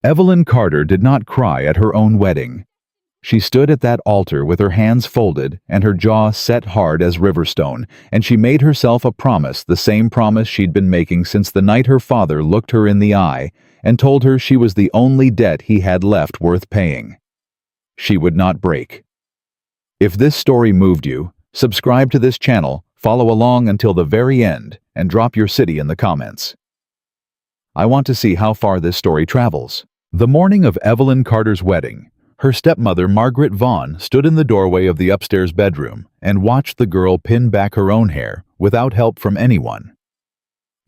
Evelyn Carter did not cry at her own wedding. She stood at that altar with her hands folded and her jaw set hard as riverstone, and she made herself a promise, the same promise she'd been making since the night her father looked her in the eye and told her she was the only debt he had left worth paying. She would not break. If this story moved you, subscribe to this channel, follow along until the very end, and drop your city in the comments. I want to see how far this story travels. The morning of Evelyn Carter's wedding, her stepmother Margaret Vaughn stood in the doorway of the upstairs bedroom and watched the girl pin back her own hair without help from anyone.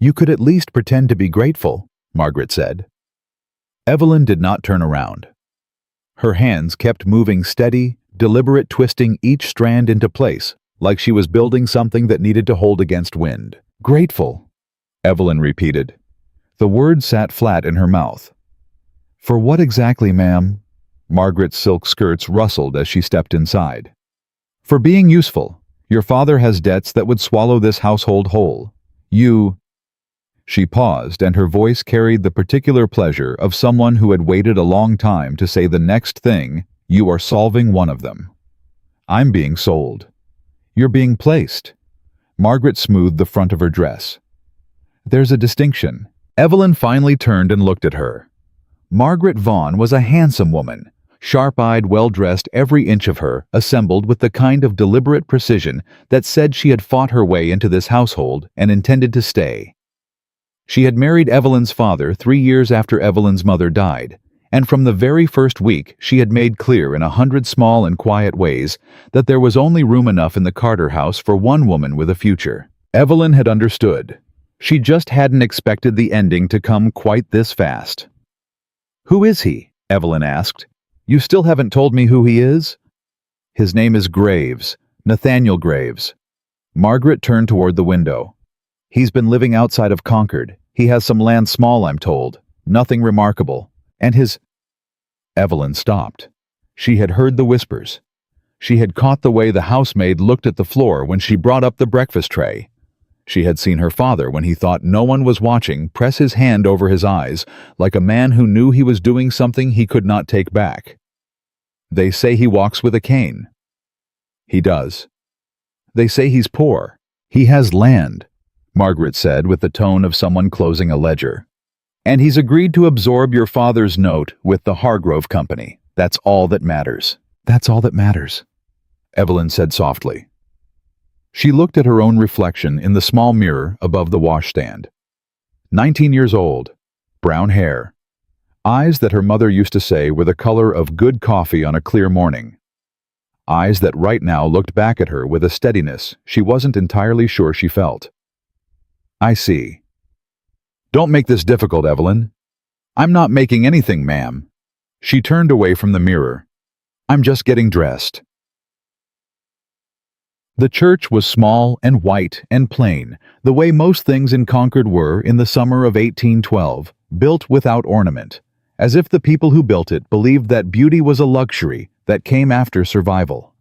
"You could at least pretend to be grateful," Margaret said. Evelyn did not turn around. Her hands kept moving steady, deliberate, twisting each strand into place, like she was building something that needed to hold against wind. "Grateful," Evelyn repeated. The word sat flat in her mouth. "For what exactly, ma'am?" Margaret's silk skirts rustled as she stepped inside. "For being useful. Your father has debts that would swallow this household whole. You—" She paused, and her voice carried the particular pleasure of someone who had waited a long time to say the next thing. "You are solving one of them. I'm being sold. You're being placed." Margaret smoothed the front of her dress. "There's a distinction." Evelyn finally turned and looked at her. Margaret Vaughn was a handsome woman, sharp-eyed, well-dressed, every inch of her assembled with the kind of deliberate precision that said she had fought her way into this household and intended to stay. She had married Evelyn's father 3 years after Evelyn's mother died, and from the very first week she had made clear in 100 small and quiet ways that there was only room enough in the Carter house for one woman with a future. Evelyn had understood. She just hadn't expected the ending to come quite this fast. "Who is he?" Evelyn asked. "You still haven't told me who he is?" "His name is Graves, Nathaniel Graves." Margaret turned toward the window. "He's been living outside of Concord. He has some land, small, I'm told. Nothing remarkable. And his—" Evelyn stopped. She had heard the whispers. She had caught the way the housemaid looked at the floor when she brought up the breakfast tray. She had seen her father, when he thought no one was watching, press his hand over his eyes, like a man who knew he was doing something he could not take back. "They say he walks with a cane." "He does." "They say he's poor." "He has land," Margaret said with the tone of someone closing a ledger. "And he's agreed to absorb your father's note with the Hargrove Company. That's all that matters." "That's all that matters," Evelyn said softly. She looked at her own reflection in the small mirror above the washstand. 19 years old, brown hair, eyes that her mother used to say were the color of good coffee on a clear morning. Eyes that right now looked back at her with a steadiness she wasn't entirely sure she felt. "I see." "Don't make this difficult, Evelyn." "I'm not making anything, ma'am." She turned away from the mirror. "I'm just getting dressed." The church was small and white and plain, the way most things in Concord were in the summer of 1812, built without ornament, as if the people who built it believed that beauty was a luxury that came after survival.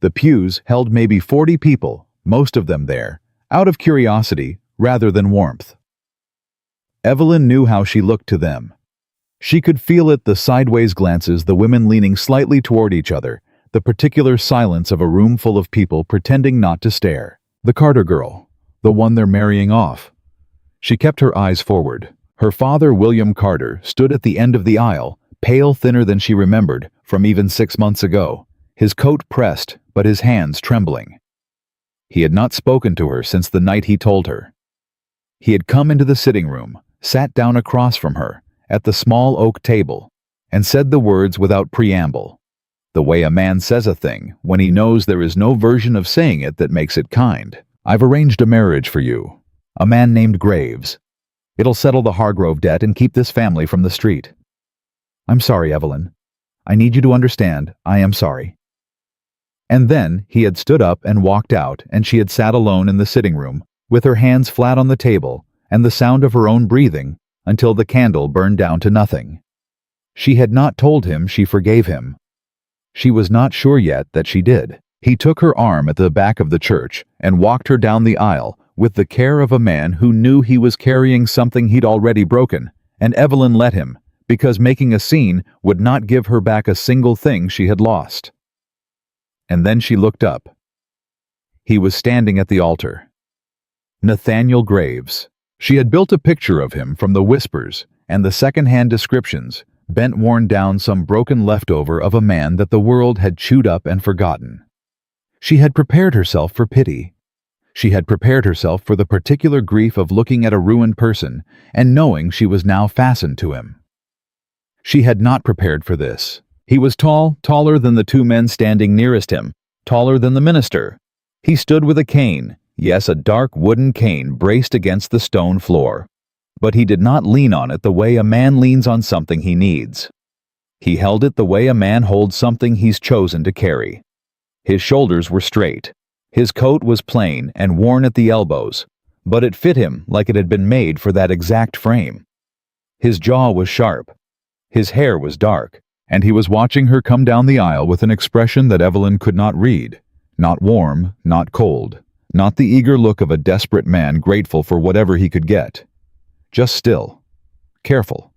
The pews held maybe 40 people, most of them there, out of curiosity rather than warmth. Evelyn knew how she looked to them. She could feel it, the sideways glances, the women leaning slightly toward each other, the particular silence of a room full of people pretending not to stare. The Carter girl, the one they're marrying off. She kept her eyes forward. Her father, William Carter, stood at the end of the aisle, pale, thinner than she remembered from even 6 months ago, his coat pressed but his hands trembling. He had not spoken to her since the night he told her. He had come into the sitting room, sat down across from her, at the small oak table, and said the words without preamble. The way a man says a thing when he knows there is no version of saying it that makes it kind. "I've arranged a marriage for you. A man named Graves. It'll settle the Hargrove debt and keep this family from the street." "I'm sorry, Evelyn. I need you to understand, I am sorry." And then he had stood up and walked out, and she had sat alone in the sitting room, with her hands flat on the table and the sound of her own breathing, until the candle burned down to nothing. She had not told him she forgave him. She was not sure yet that she did. He took her arm at the back of the church and walked her down the aisle with the care of a man who knew he was carrying something he'd already broken, and Evelyn let him, because making a scene would not give her back a single thing she had lost. And then she looked up. He was standing at the altar. Nathaniel Graves. She had built a picture of him from the whispers and the second-hand descriptions, bent worn down some broken leftover of a man that the world had chewed up and forgotten. She had prepared herself for pity. She had prepared herself for the particular grief of looking at a ruined person and knowing she was now fastened to him. She had not prepared for this. He was tall, taller than the two men standing nearest him, taller than the minister. He stood with a cane, yes, a dark wooden cane braced against the stone floor. But he did not lean on it the way a man leans on something he needs. He held it the way a man holds something he's chosen to carry. His shoulders were straight. His coat was plain and worn at the elbows, but it fit him like it had been made for that exact frame. His jaw was sharp. His hair was dark, and he was watching her come down the aisle with an expression that Evelyn could not read. Not warm, not cold, not the eager look of a desperate man grateful for whatever he could get. Just still, careful,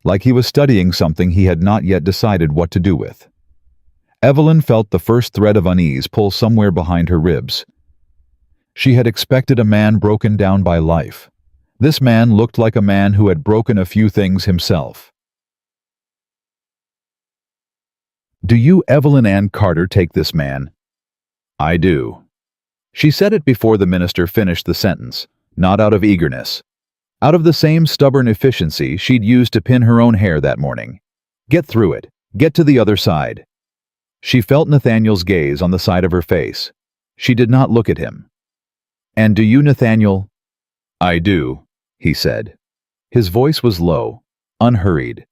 like he was studying something he had not yet decided what to do with. Evelyn felt the first thread of unease pull somewhere behind her ribs. She had expected a man broken down by life. This man looked like a man who had broken a few things himself. "Do you, Evelyn Ann Carter, take this man?" "I do." She said it before the minister finished the sentence, not out of eagerness. Out of the same stubborn efficiency she'd used to pin her own hair that morning. Get through it. Get to the other side. She felt Nathaniel's gaze on the side of her face. She did not look at him. "And do you, Nathaniel?" "I do," he said. His voice was low, unhurried.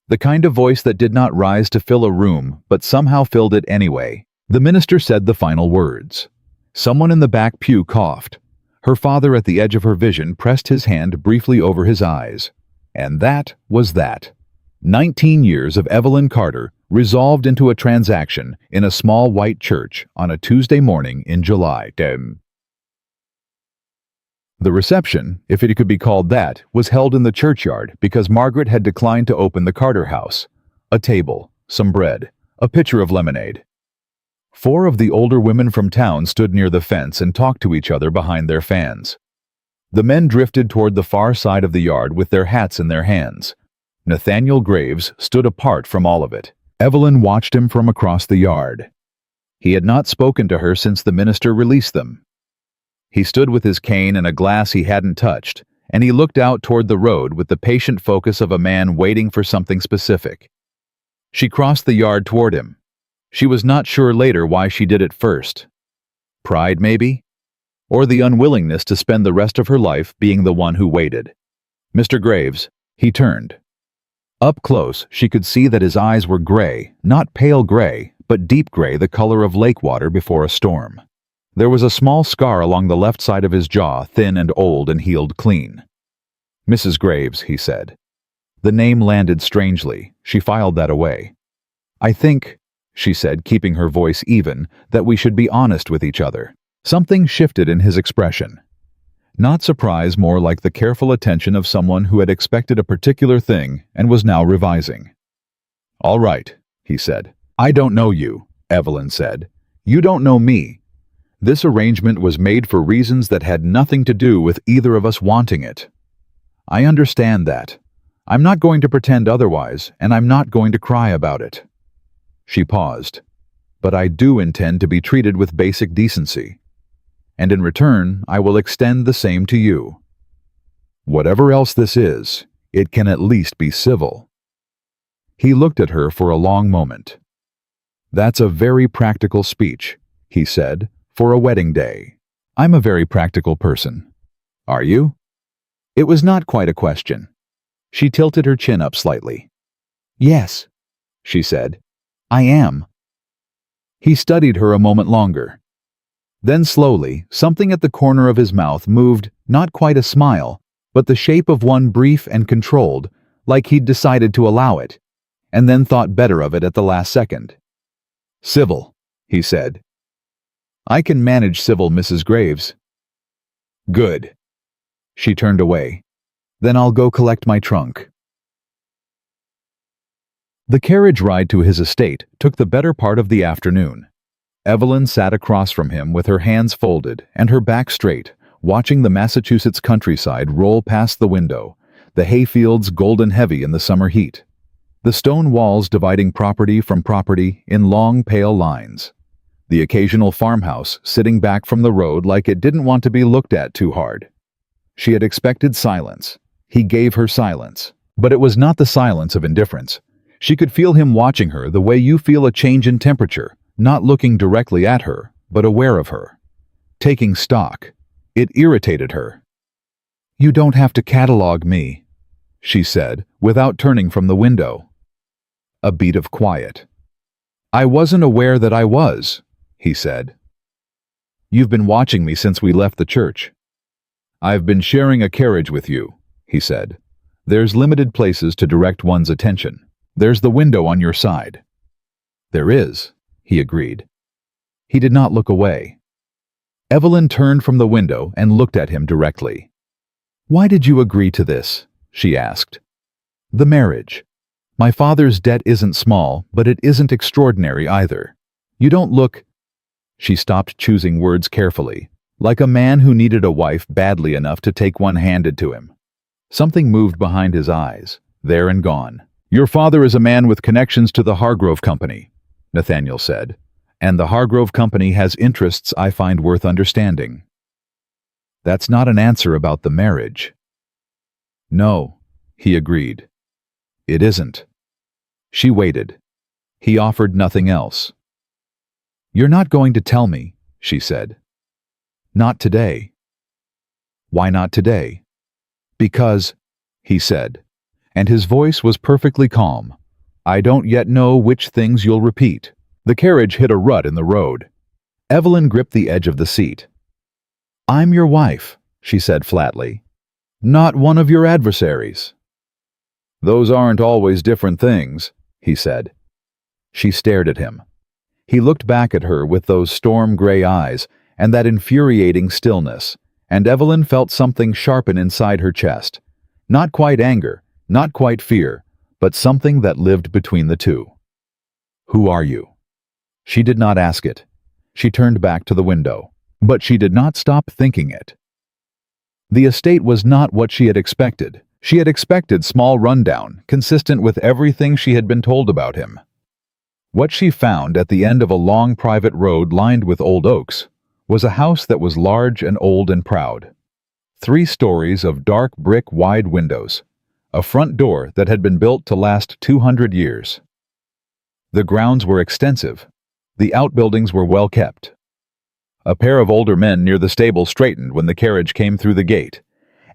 The kind of voice that did not rise to fill a room, but somehow filled it anyway. The minister said the final words. Someone in the back pew coughed. Her father, at the edge of her vision, pressed his hand briefly over his eyes. And that was that. 19 years of Evelyn Carter resolved into a transaction in a small white church on a Tuesday morning in July. The reception, if it could be called that, was held in the churchyard because Margaret had declined to open the Carter house. A table, some bread, a pitcher of lemonade. 4 of the older women from town stood near the fence and talked to each other behind their fans. The men drifted toward the far side of the yard with their hats in their hands. Nathaniel Graves stood apart from all of it. Evelyn watched him from across the yard. He had not spoken to her since the minister released them. He stood with his cane and a glass he hadn't touched, and he looked out toward the road with the patient focus of a man waiting for something specific. She crossed the yard toward him. She was not sure later why she did it first. Pride, maybe? Or the unwillingness to spend the rest of her life being the one who waited. "Mr. Graves," he turned. Up close, she could see that his eyes were gray, not pale gray, but deep gray, the color of lake water before a storm. There was a small scar along the left side of his jaw, thin and old and healed clean. "Mrs. Graves," he said. The name landed strangely. She filed that away. "I think," she said, keeping her voice even, "that we should be honest with each other." Something shifted in his expression. Not surprise, more like the careful attention of someone who had expected a particular thing and was now revising. "All right," he said. "I don't know you," Evelyn said. "You don't know me. This arrangement was made for reasons that had nothing to do with either of us wanting it. I understand that. I'm not going to pretend otherwise, and I'm not going to cry about it." She paused. "But I do intend to be treated with basic decency. And in return, I will extend the same to you. Whatever else this is, it can at least be civil." He looked at her for a long moment. "That's a very practical speech," he said, "for a wedding day. I'm a very practical person." "Are you?" It was not quite a question. She tilted her chin up slightly. "Yes," she said. "I am." He studied her a moment longer. Then slowly, something at the corner of his mouth moved, not quite a smile, but the shape of one brief and controlled, like he'd decided to allow it, and then thought better of it at the last second. "Civil," he said. "I can manage civil, Mrs. Graves." "Good." She turned away. "Then I'll go collect my trunk." The carriage ride to his estate took the better part of the afternoon. Evelyn sat across from him with her hands folded and her back straight, watching the Massachusetts countryside roll past the window, the hayfields golden heavy in the summer heat, the stone walls dividing property from property in long pale lines, the occasional farmhouse sitting back from the road like it didn't want to be looked at too hard. She had expected silence. He gave her silence. But it was not the silence of indifference. She could feel him watching her the way you feel a change in temperature, not looking directly at her, but aware of her. Taking stock. It irritated her. "You don't have to catalog me," she said, without turning from the window. A beat of quiet. "I wasn't aware that I was," he said. "You've been watching me since we left the church." "I've been sharing a carriage with you," he said. "There's limited places to direct one's attention. There's the window on your side." "There is," he agreed. He did not look away. Evelyn turned from the window and looked at him directly. "Why did you agree to this?" she asked. "The marriage. My father's debt isn't small, but it isn't extraordinary either. You don't look—" She stopped choosing words carefully, like a man who needed a wife badly enough to take one handed to him. Something moved behind his eyes, there and gone. "Your father is a man with connections to the Hargrove Company," Nathaniel said, "and the Hargrove Company has interests I find worth understanding." "That's not an answer about the marriage." "No," he agreed. "It isn't." She waited. He offered nothing else. "You're not going to tell me," she said. "Not today." "Why not today?" "Because," he said, and his voice was perfectly calm, "I don't yet know which things you'll repeat." The carriage hit a rut in the road. Evelyn gripped the edge of the seat. "I'm your wife," she said flatly. "Not one of your adversaries." "Those aren't always different things," he said. She stared at him. He looked back at her with those storm-gray eyes and that infuriating stillness, and Evelyn felt something sharpen inside her chest. Not quite anger, not quite fear, but something that lived between the two. "Who are you?" She did not ask it. She turned back to the window. But she did not stop thinking it. The estate was not what she had expected. She had expected small rundown, consistent with everything she had been told about him. What she found at the end of a long private road lined with old oaks was a house that was large and old and proud. 3 stories of dark brick wide windows, a front door that had been built to last 200 years. The grounds were extensive. The outbuildings were well kept. A pair of older men near the stable straightened when the carriage came through the gate,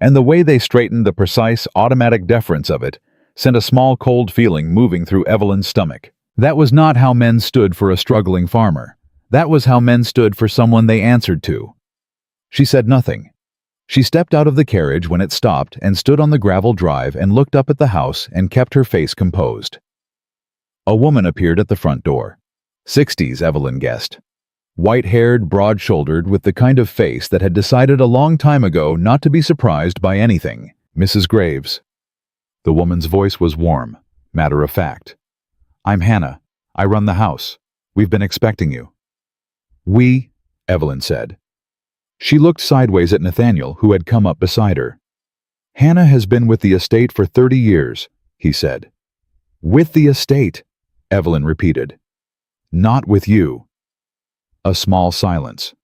and the way they straightened, the precise, automatic deference of it, sent a small cold feeling moving through Evelyn's stomach. That was not how men stood for a struggling farmer. That was how men stood for someone they answered to. She said nothing. She stepped out of the carriage when it stopped and stood on the gravel drive and looked up at the house and kept her face composed. A woman appeared at the front door. 60s, Evelyn guessed. White-haired, broad-shouldered, with the kind of face that had decided a long time ago not to be surprised by anything. "Mrs. Graves." The woman's voice was warm, matter-of-fact. "I'm Hannah. I run the house. We've been expecting you." "We," Evelyn said. She looked sideways at Nathaniel, who had come up beside her. "Hannah has been with the estate for 30 years, he said. "With the estate," Evelyn repeated. "Not with you." A small silence.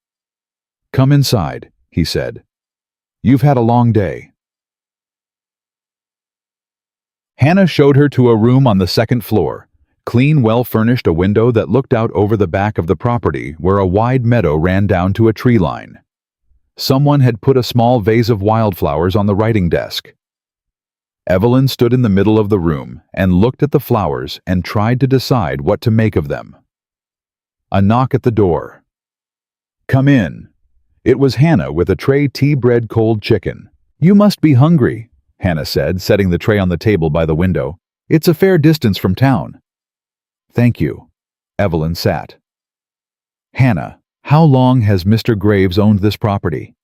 "Come inside," he said. "You've had a long day." Hannah showed her to a room on the 2nd floor. Clean, well-furnished, a window that looked out over the back of the property where a wide meadow ran down to a tree line. Someone had put a small vase of wildflowers on the writing desk. Evelyn stood in the middle of the room and looked at the flowers and tried to decide what to make of them. A knock at the door. "Come in." It was Hannah with a tray tea-bread cold chicken. "You must be hungry," Hannah said, setting the tray on the table by the window. "It's a fair distance from town." "Thank you." Evelyn sat. "Hannah, how long has Mr. Graves owned this property?"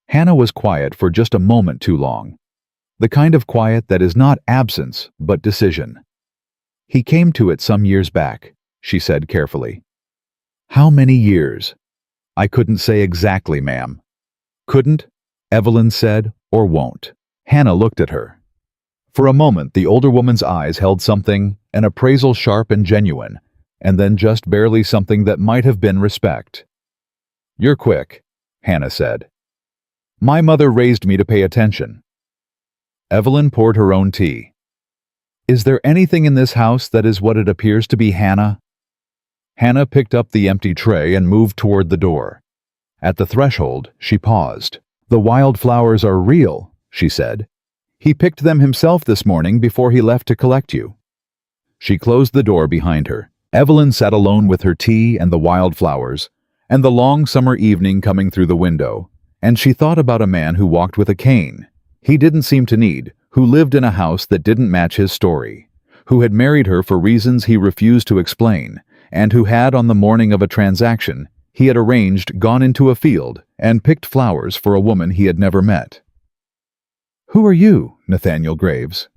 Hannah was quiet for just a moment too long. The kind of quiet that is not absence, but decision. He came to it some years back, she said carefully. How many years? I couldn't say exactly, ma'am. Couldn't, Evelyn said, or won't. Hannah looked at her. For a moment, the older woman's eyes held something, an appraisal sharp and genuine, and then just barely something that might have been respect. You're quick, Hannah said. My mother raised me to pay attention. Evelyn poured her own tea. Is there anything in this house that is what it appears to be, Hannah? Hannah picked up the empty tray and moved toward the door. At the threshold, she paused. The wildflowers are real, she said. He picked them himself this morning before he left to collect you. She closed the door behind her. Evelyn sat alone with her tea and the wildflowers, and the long summer evening coming through the window, and she thought about a man who walked with a cane. He didn't seem to need, who lived in a house that didn't match his story, who had married her for reasons he refused to explain, and who had, on the morning of a transaction he had arranged, gone into a field and picked flowers for a woman he had never met. Who are you, Nathaniel Graves?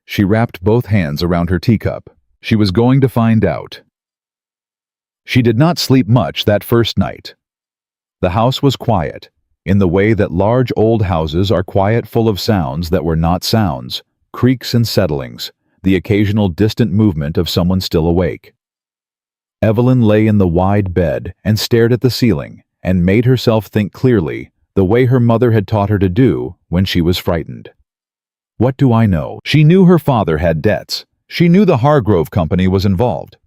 She wrapped both hands around her teacup. She was going to find out. She did not sleep much that first night. The house was quiet, in the way that large old houses are quiet, full of sounds that were not sounds, creaks and settlings, the occasional distant movement of someone still awake. Evelyn lay in the wide bed and stared at the ceiling and made herself think clearly, the way her mother had taught her to do when she was frightened. What do I know? She knew her father had debts. She knew the Hargrove Company was involved.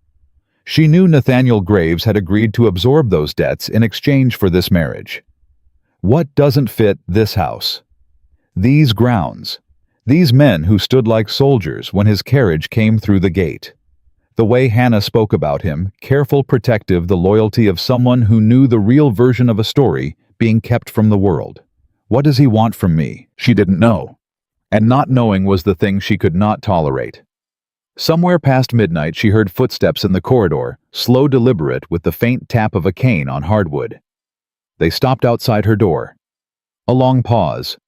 She knew Nathaniel Graves had agreed to absorb those debts in exchange for this marriage. What doesn't fit this house? These grounds. These men who stood like soldiers when his carriage came through the gate. The way Hannah spoke about him, careful, protective, the loyalty of someone who knew the real version of a story being kept from the world. What does he want from me? She didn't know. And not knowing was the thing she could not tolerate. Somewhere past midnight she heard footsteps in the corridor, slow, deliberate, with the faint tap of a cane on hardwood. They stopped outside her door. A long pause.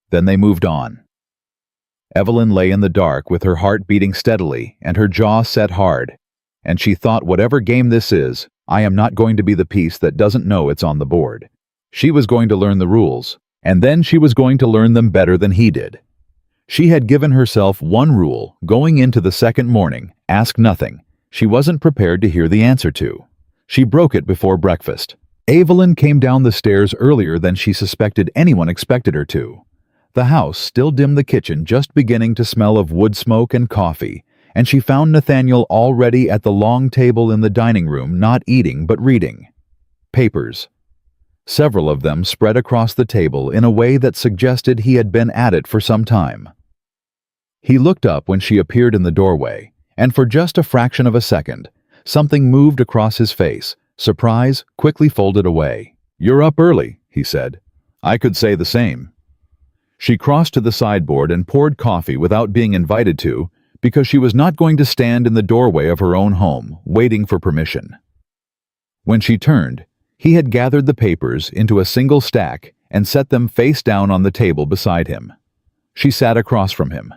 Then they moved on. Evelyn lay in the dark with her heart beating steadily and her jaw set hard, and she thought, whatever game this is, I am not going to be the piece that doesn't know it's on the board. She was going to learn the rules, and then she was going to learn them better than he did. She had given herself one rule going into the second morning: ask nothing she wasn't prepared to hear the answer to. She broke it before breakfast. Evelyn came down the stairs earlier than she suspected anyone expected her to. The house still dimmed, the kitchen just beginning to smell of wood smoke and coffee, and she found Nathaniel already at the long table in the dining room, not eating but reading. Papers. Several of them spread across the table in a way that suggested he had been at it for some time. He looked up when she appeared in the doorway, and for just a fraction of a second, something moved across his face. Surprise quickly folded away. You're up early, he said. I could say the same. She crossed to the sideboard and poured coffee without being invited to, because she was not going to stand in the doorway of her own home, waiting for permission. When she turned, he had gathered the papers into a single stack and set them face down on the table beside him. She sat across from him.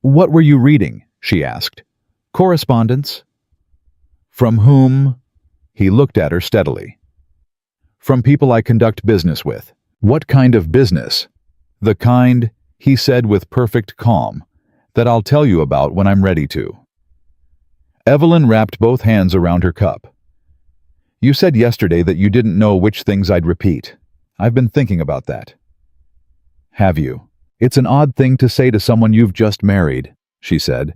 What were you reading? She asked. Correspondence? From whom? He looked at her steadily. From people I conduct business with. What kind of business? The kind, he said with perfect calm, that I'll tell you about when I'm ready to. Evelyn wrapped both hands around her cup. You said yesterday that you didn't know which things I'd repeat. I've been thinking about that. Have you? It's an odd thing to say to someone you've just married, she said.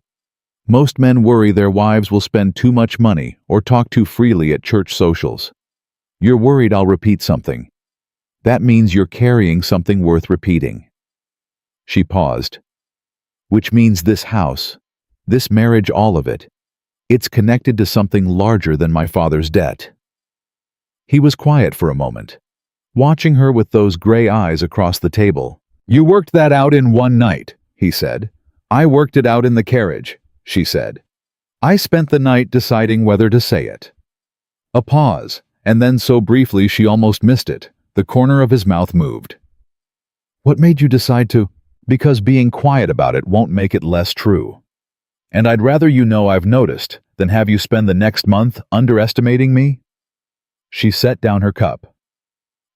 Most men worry their wives will spend too much money or talk too freely at church socials. You're worried I'll repeat something. That means you're carrying something worth repeating. She paused. Which means this house, this marriage, all of it, it's connected to something larger than my father's debt. He was quiet for a moment, watching her with those gray eyes across the table. You worked that out in one night, he said. I worked it out in the carriage, she said. I spent the night deciding whether to say it. A pause, and then so briefly she almost missed it. The corner of his mouth moved. What made you decide to? Because being quiet about it won't make it less true. And I'd rather you know I've noticed than have you spend the next month underestimating me." She set down her cup.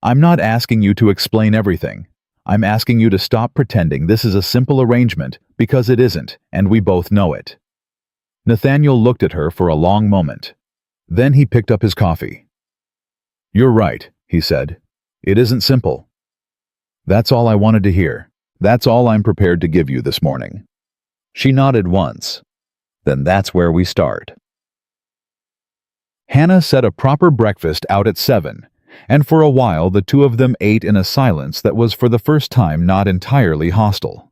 "I'm not asking you to explain everything. I'm asking you to stop pretending this is a simple arrangement, because it isn't, and we both know it." Nathaniel looked at her for a long moment. Then he picked up his coffee. "You're right," he said. "It isn't simple. That's all I wanted to hear. That's all I'm prepared to give you this morning." She nodded once. "Then that's where we start." Hannah set a proper breakfast out at 7, and for a while the two of them ate in a silence that was for the first time not entirely hostile.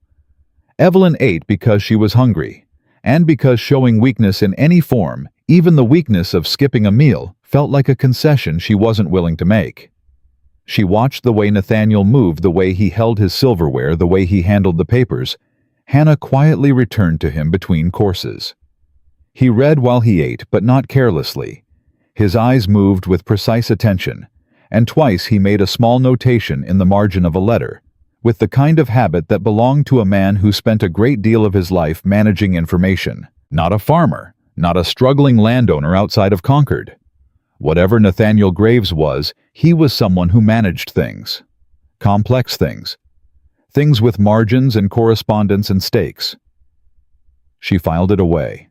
Evelyn ate because she was hungry, and because showing weakness in any form, even the weakness of skipping a meal, felt like a concession she wasn't willing to make. She watched the way Nathaniel moved, the way he held his silverware, the way he handled the papers. Hannah quietly returned to him between courses. He read while he ate, but not carelessly. His eyes moved with precise attention, and twice he made a small notation in the margin of a letter, with the kind of habit that belonged to a man who spent a great deal of his life managing information. Not a farmer, not a struggling landowner outside of Concord. Whatever Nathaniel Graves was, he was someone who managed things. Complex things. Things with margins and correspondence and stakes. She filed it away.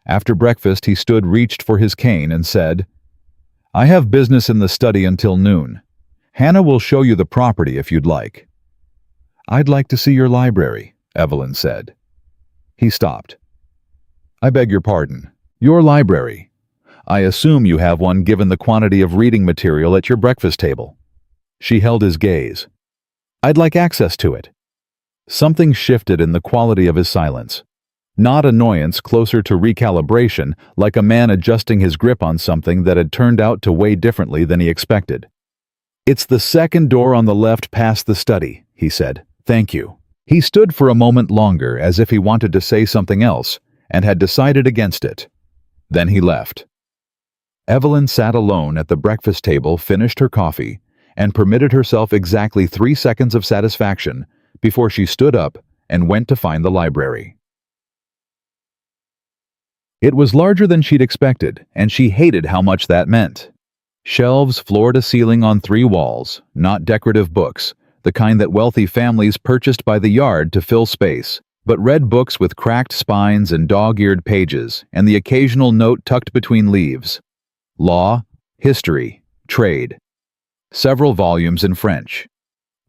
After breakfast, he stood, reached for his cane, and said, "I have business in the study until noon. Hannah will show you the property if you'd like." "I'd like to see your library," Evelyn said. He stopped. "I beg your pardon. Your library. I assume you have one given the quantity of reading material at your breakfast table." She held his gaze. "I'd like access to it." Something shifted in the quality of his silence. Not annoyance, closer to recalibration, like a man adjusting his grip on something that had turned out to weigh differently than he expected. "It's the second door on the left past the study," he said. "Thank you." He stood for a moment longer, as if he wanted to say something else, and had decided against it. Then he left. Evelyn sat alone at the breakfast table, finished her coffee, and permitted herself exactly 3 seconds of satisfaction before she stood up and went to find the library. It was larger than she'd expected, and she hated how much that meant. Shelves floor to ceiling on 3 walls, not decorative books, the kind that wealthy families purchased by the yard to fill space, but read books with cracked spines and dog-eared pages, and the occasional note tucked between leaves. Law, history, trade. Several volumes in French.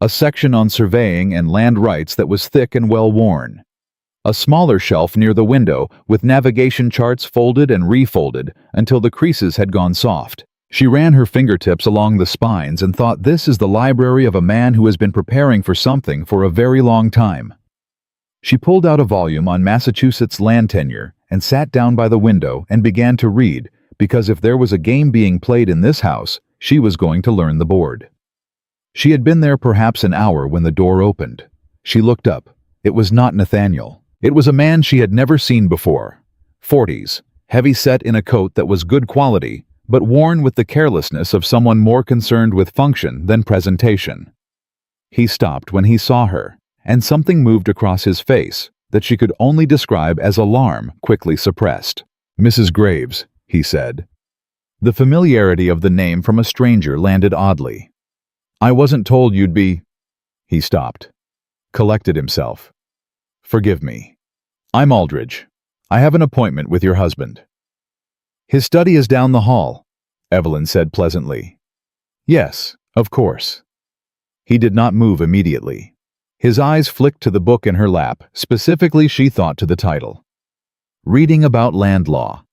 A section on surveying and land rights that was thick and well-worn. A smaller shelf near the window with navigation charts folded and refolded until the creases had gone soft. She ran her fingertips along the spines and thought, this is the library of a man who has been preparing for something for a very long time. She pulled out a volume on Massachusetts land tenure and sat down by the window and began to read, because if there was a game being played in this house, she was going to learn the board. She had been there perhaps an hour when the door opened. She looked up. It was not Nathaniel. It was a man she had never seen before. 40s, heavy-set in a coat that was good quality, but worn with the carelessness of someone more concerned with function than presentation. He stopped when he saw her, and something moved across his face that she could only describe as alarm, quickly suppressed. "Mrs. Graves," he said. The familiarity of the name from a stranger landed oddly. "I wasn't told you'd be—" He stopped, collected himself. "Forgive me. I'm Aldridge. I have an appointment with your husband." "His study is down the hall," Evelyn said pleasantly. "Yes, of course." He did not move immediately. His eyes flicked to the book in her lap, specifically she thought to the title. "Reading about land law."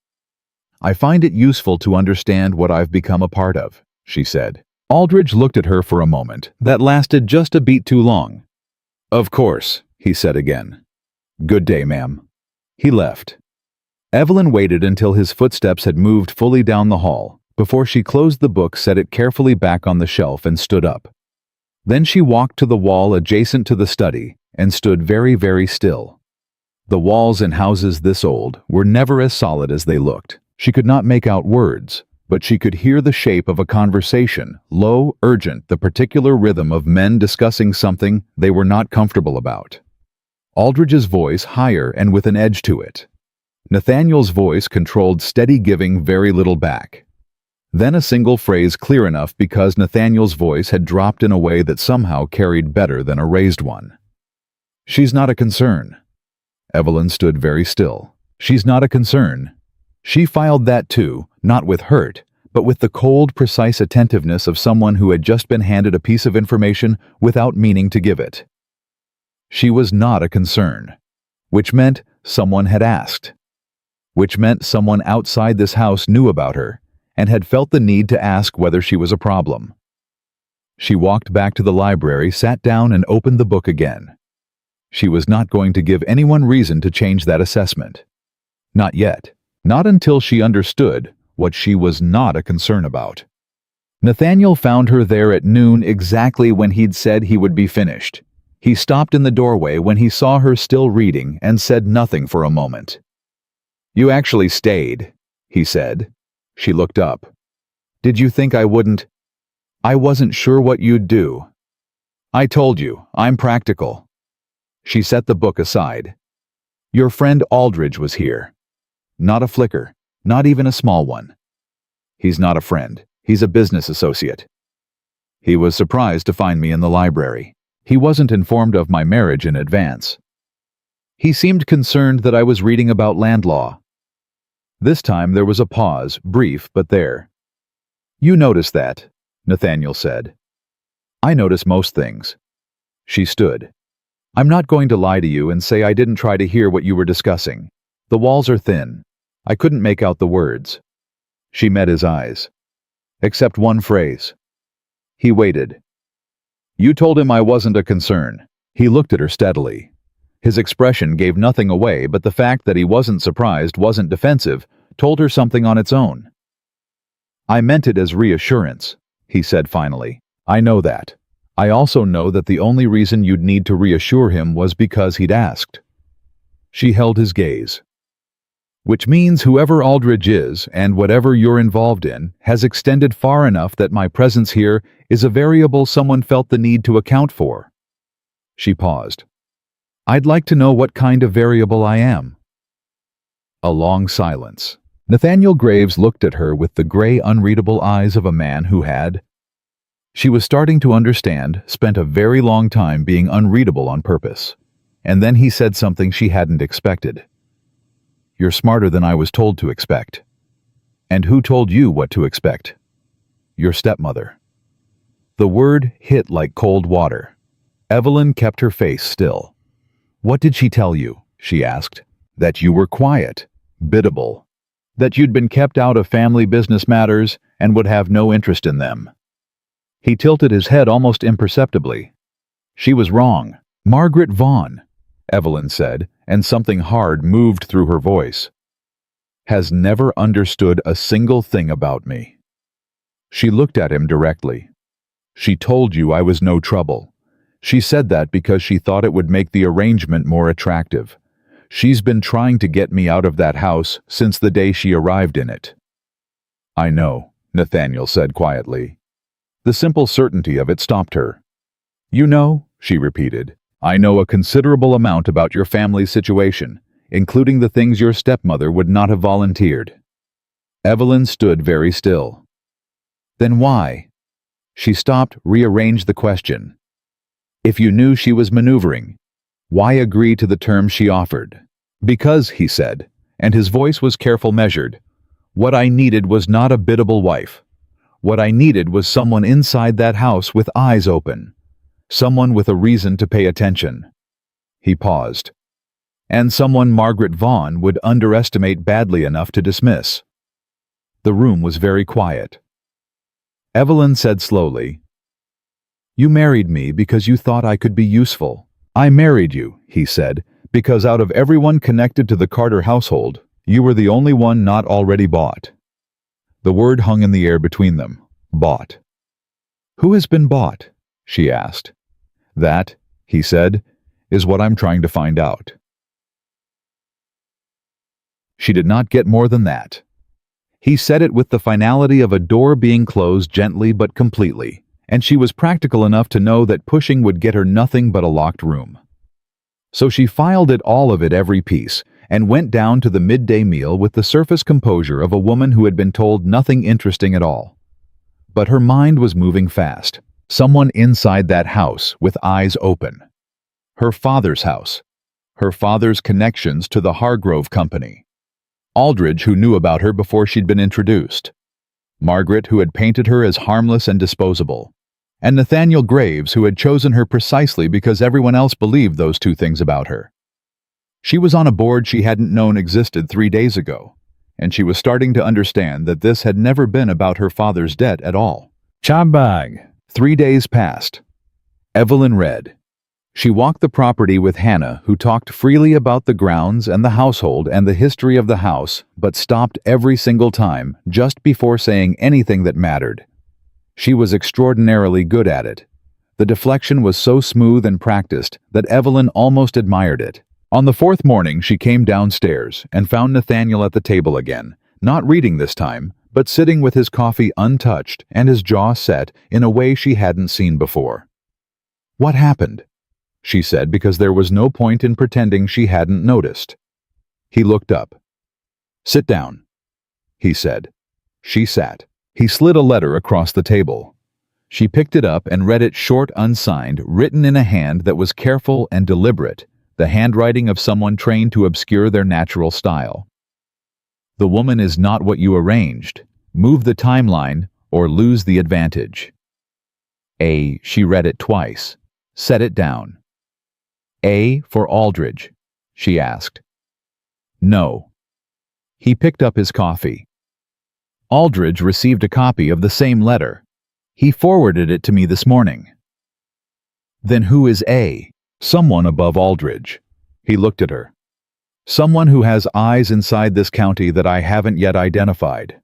"I find it useful to understand what I've become a part of," she said. Aldridge looked at her for a moment that lasted just a beat too long. "Of course," he said again. "Good day, ma'am." He left. Evelyn waited until his footsteps had moved fully down the hall before she closed the book, set it carefully back on the shelf, and stood up. Then she walked to the wall adjacent to the study and stood very, very still. The walls in houses this old were never as solid as they looked. She could not make out words, but she could hear the shape of a conversation, low, urgent, the particular rhythm of men discussing something they were not comfortable about. Aldridge's voice higher and with an edge to it. Nathaniel's voice controlled steady, giving very little back. Then a single phrase clear enough because Nathaniel's voice had dropped in a way that somehow carried better than a raised one. "She's not a concern." Evelyn stood very still. "She's not a concern." She filed that too, not with hurt, but with the cold, precise attentiveness of someone who had just been handed a piece of information without meaning to give it. She was not a concern, which meant someone had asked, which meant someone outside this house knew about her and had felt the need to ask whether she was a problem. She walked back to the library, sat down, and opened the book again. She was not going to give anyone reason to change that assessment. Not yet. Not until she understood what she was not a concern about. Nathaniel found her there at noon, exactly when he'd said he would be finished. He stopped in the doorway when he saw her still reading and said nothing for a moment. "You actually stayed," he said. She looked up. "Did you think I wouldn't?" "I wasn't sure what you'd do." "I told you, I'm practical." She set the book aside. "Your friend Aldridge was here." Not a flicker, not even a small one. "He's not a friend. He's a business associate." "He was surprised to find me in the library. He wasn't informed of my marriage in advance. He seemed concerned that I was reading about land law." This time there was a pause, brief but there. "You noticed that," Nathaniel said. "I notice most things." She stood. "I'm not going to lie to you and say I didn't try to hear what you were discussing. The walls are thin. I couldn't make out the words." She met his eyes. "Except one phrase." He waited. "You told him I wasn't a concern." He looked at her steadily. His expression gave nothing away, but the fact that he wasn't surprised, wasn't defensive, told her something on its own. "I meant it as reassurance," he said finally. "I know that. I also know that the only reason you'd need to reassure him was because he'd asked." She held his gaze. "Which means whoever Aldridge is, and whatever you're involved in, has extended far enough that my presence here is a variable someone felt the need to account for." She paused. "I'd like to know what kind of variable I am." A long silence. Nathaniel Graves looked at her with the gray, unreadable eyes of a man who had. She was starting to understand, spent a very long time being unreadable on purpose. And then he said something she hadn't expected. "You're smarter than I was told to expect." "And who told you what to expect?" "Your stepmother." The word hit like cold water. Evelyn kept her face still. "What did she tell you?" she asked. "That you were quiet, biddable, that you'd been kept out of family business matters and would have no interest in them." He tilted his head almost imperceptibly. "She was wrong. Margaret Vaughn," Evelyn said, and something hard moved through her voice, "has never understood a single thing about me." She looked at him directly. "She told you I was no trouble. She said that because she thought it would make the arrangement more attractive. She's been trying to get me out of that house since the day she arrived in it." "I know," Nathaniel said quietly. The simple certainty of it stopped her. "You know," she repeated, "I know a considerable amount about your family's situation, including the things your stepmother would not have volunteered." Evelyn stood very still. "Then why?" She stopped, rearranged the question. "If you knew she was maneuvering, why agree to the terms she offered?" "Because," he said, and his voice was careful, measured, "what I needed was not a biddable wife. What I needed was someone inside that house with eyes open. Someone with a reason to pay attention." He paused. "And someone Margaret Vaughn would underestimate badly enough to dismiss." The room was very quiet. Evelyn said slowly, "You married me because you thought I could be useful." "I married you," he said, "because out of everyone connected to the Carter household, you were the only one not already bought." The word hung in the air between them. Bought. "Who has been bought?" she asked. "That," he said, "is what I'm trying to find out." She did not get more than that. He said it with the finality of a door being closed gently but completely, and she was practical enough to know that pushing would get her nothing but a locked room. So she filed it, all of it, every piece, and went down to the midday meal with the surface composure of a woman who had been told nothing interesting at all. But her mind was moving fast. Someone inside that house with eyes open. Her father's house. Her father's connections to the Hargrove Company. Aldridge, who knew about her before she'd been introduced. Margaret, who had painted her as harmless and disposable. And Nathaniel Graves, who had chosen her precisely because everyone else believed those two things about her. She was on a board she hadn't known existed 3 days ago, and she was starting to understand that this had never been about her father's debt at all. Chabag. 3 days passed. Evelyn read. She walked the property with Hannah, who talked freely about the grounds and the household and the history of the house, but stopped every single time just before saying anything that mattered. She was extraordinarily good at it. The deflection was so smooth and practiced that Evelyn almost admired it. On the 4th morning, she came downstairs and found Nathaniel at the table again, not reading this time, but sitting with his coffee untouched and his jaw set in a way she hadn't seen before. "What happened?" she said, because there was no point in pretending she hadn't noticed. He looked up. "Sit down," he said. She sat. He slid a letter across the table. She picked it up and read it, short, unsigned, written in a hand that was careful and deliberate, the handwriting of someone trained to obscure their natural style. "The woman is not what you arranged. Move the timeline or lose the advantage." She read it twice. Set it down. "A for Aldridge?" she asked. "No." He picked up his coffee. "Aldridge received a copy of the same letter. He forwarded it to me this morning." "Then who is A?" "Someone above Aldridge." He looked at her. "Someone who has eyes inside this county that I haven't yet identified."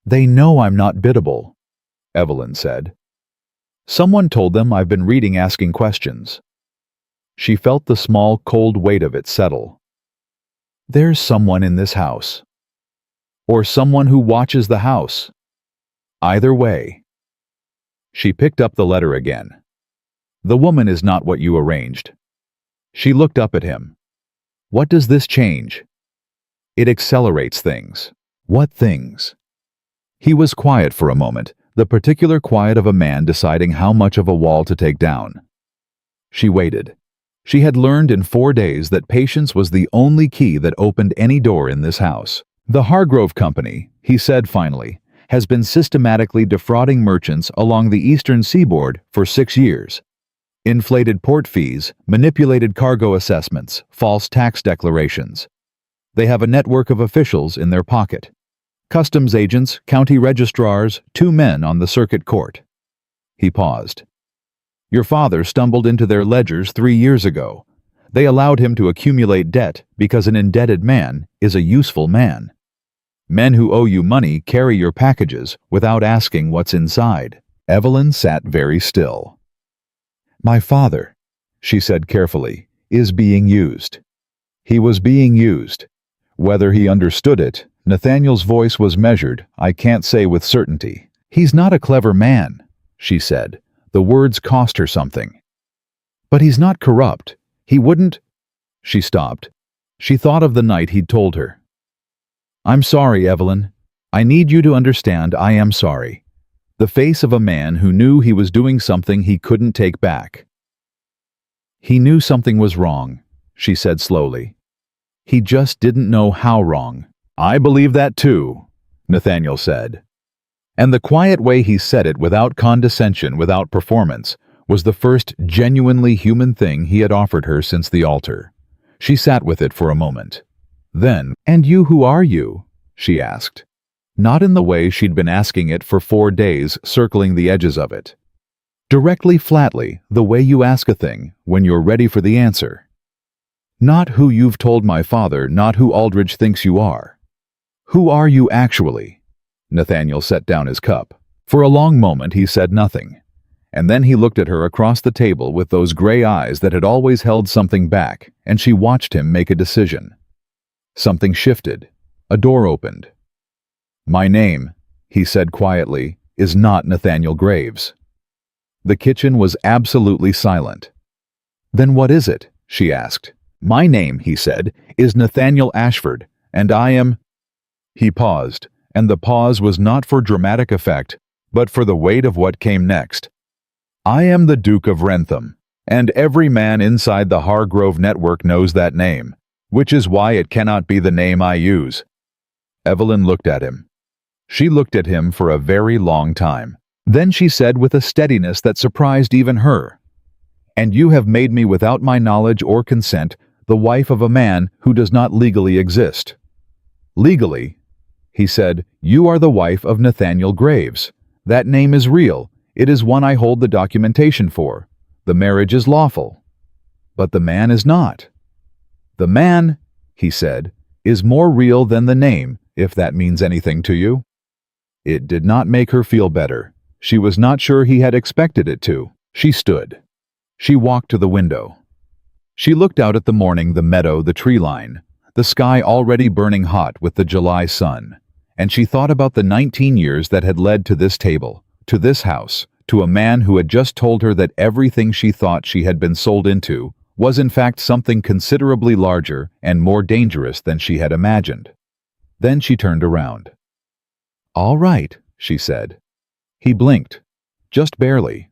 "They know I'm not biddable," Evelyn said. "Someone told them I've been reading, asking questions." She felt the small, cold weight of it settle. "There's someone in this house. Or someone who watches the house. Either way." She picked up the letter again. "The woman is not what you arranged." She looked up at him. "What does this change?" "It accelerates things." "What things?" He was quiet for a moment, the particular quiet of a man deciding how much of a wall to take down. She waited. She had learned in 4 days that patience was the only key that opened any door in this house. "The Hargrove Company," he said finally, "has been systematically defrauding merchants along the eastern seaboard for 6 years. Inflated port fees, manipulated cargo assessments, false tax declarations. They have a network of officials in their pocket. Customs agents, county registrars, 2 men on the circuit court." He paused. "Your father stumbled into their ledgers 3 years ago. They allowed him to accumulate debt because an indebted man is a useful man. Men who owe you money carry your packages without asking what's inside." Evelyn sat very still. "My father," she said carefully, "is being used." He was being used. Whether he understood it, Nathaniel's voice was measured, I can't say with certainty. "He's not a clever man," she said. The words cost her something. "But he's not corrupt. He wouldn't—" She stopped. She thought of the night he'd told her. "I'm sorry, Evelyn. I need you to understand I am sorry." The face of a man who knew he was doing something he couldn't take back. "He knew something was wrong," she said slowly. "He just didn't know how wrong." "I believe that too," Nathaniel said. And the quiet way he said it, without condescension, without performance, was the first genuinely human thing he had offered her since the altar. She sat with it for a moment. Then, "And you, who are you?" she asked. Not in the way she'd been asking it for 4 days, circling the edges of it. Directly, flatly, the way you ask a thing when you're ready for the answer. "Not who you've told my father, not who Aldridge thinks you are. Who are you actually?" Nathaniel set down his cup. For a long moment he said nothing, and then he looked at her across the table with those gray eyes that had always held something back, and she watched him make a decision. Something shifted. A door opened. "My name," he said quietly, "is not Nathaniel Graves." The kitchen was absolutely silent. "Then what is it?" she asked. "My name," he said, "is Nathaniel Ashford, and I am—" He paused, and the pause was not for dramatic effect, but for the weight of what came next. "I am the Duke of Wrentham, and every man inside the Hargrove network knows that name, which is why it cannot be the name I use." Evelyn looked at him. She looked at him for a very long time. Then she said with a steadiness that surprised even her, "And you have made me without my knowledge or consent the wife of a man who does not legally exist." "Legally," he said, "you are the wife of Nathaniel Graves. That name is real. It is one I hold the documentation for. The marriage is lawful. But the man is not. The man," he said, "is more real than the name, if that means anything to you." It did not make her feel better. She was not sure he had expected it to. She stood. She walked to the window. She looked out at the morning, the meadow, the tree line, the sky already burning hot with the July sun, and she thought about the 19 years that had led to this table, to this house, to a man who had just told her that everything she thought she had been sold into was in fact something considerably larger and more dangerous than she had imagined. Then she turned around. "All right," she said. He blinked, just barely.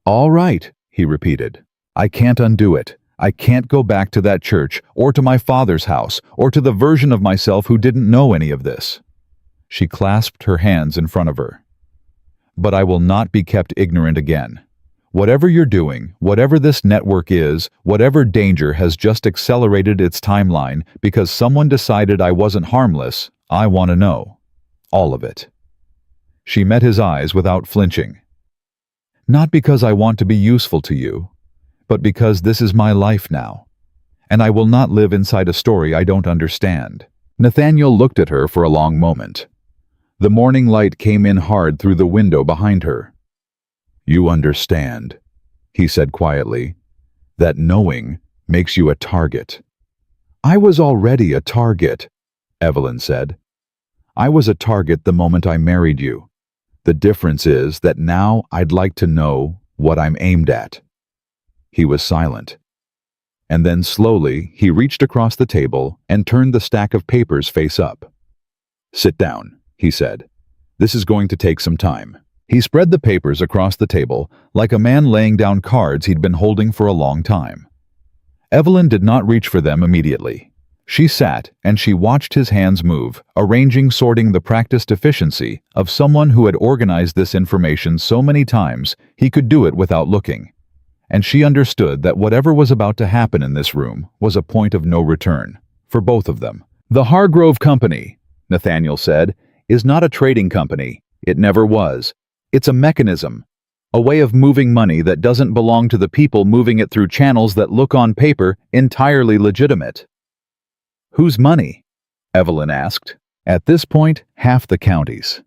"All right," he repeated. "I can't undo it. I can't go back to that church, or to my father's house, or to the version of myself who didn't know any of this." She clasped her hands in front of her. "But I will not be kept ignorant again. Whatever you're doing, whatever this network is, whatever danger has just accelerated its timeline because someone decided I wasn't harmless, I want to know. All of it." She met his eyes without flinching. "Not because I want to be useful to you, but because this is my life now, and I will not live inside a story I don't understand." Nathaniel looked at her for a long moment. The morning light came in hard through the window behind her. "You understand," he said quietly, "that knowing makes you a target." "I was already a target," Evelyn said. "I was a target the moment I married you. The difference is that now I'd like to know what I'm aimed at." He was silent. And then slowly he reached across the table and turned the stack of papers face up. "Sit down," he said. "This is going to take some time." He spread the papers across the table like a man laying down cards he'd been holding for a long time. Evelyn did not reach for them immediately. She sat and she watched his hands move, arranging, sorting, the practiced efficiency of someone who had organized this information so many times he could do it without looking. And she understood that whatever was about to happen in this room was a point of no return, for both of them. "The Hargrove Company," Nathaniel said, "is not a trading company. It never was. It's a mechanism, a way of moving money that doesn't belong to the people moving it through channels that look on paper entirely legitimate." "Whose money?" Evelyn asked. "At this point, half the county's."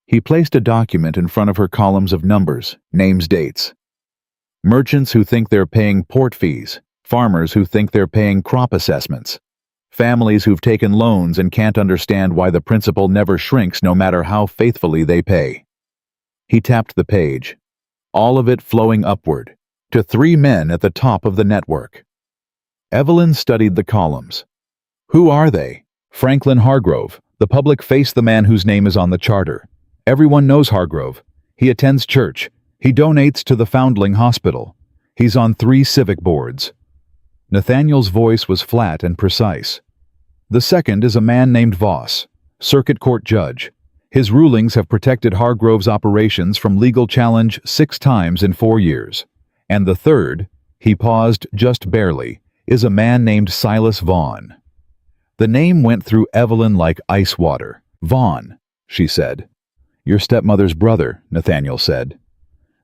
He placed a document in front of her, columns of numbers, names, dates. "Merchants who think they're paying port fees, farmers who think they're paying crop assessments, families who've taken loans and can't understand why the principal never shrinks no matter how faithfully they pay." He tapped the page, all of it flowing upward, to 3 men at the top of the network. Evelyn studied the columns. Who are they? Franklin Hargrove, the public face, the man whose name is on the charter. Everyone knows Hargrove. He attends church. He donates to the Foundling Hospital. He's on 3 civic boards. Nathaniel's voice was flat and precise. The second is a man named Voss, circuit court judge. His rulings have protected Hargrove's operations from legal challenge 6 times in 4 years. And the third, he paused just barely, is a man named Silas Vaughn. The name went through Evelyn like ice water. "Vaughn," she said. "Your stepmother's brother," Nathaniel said.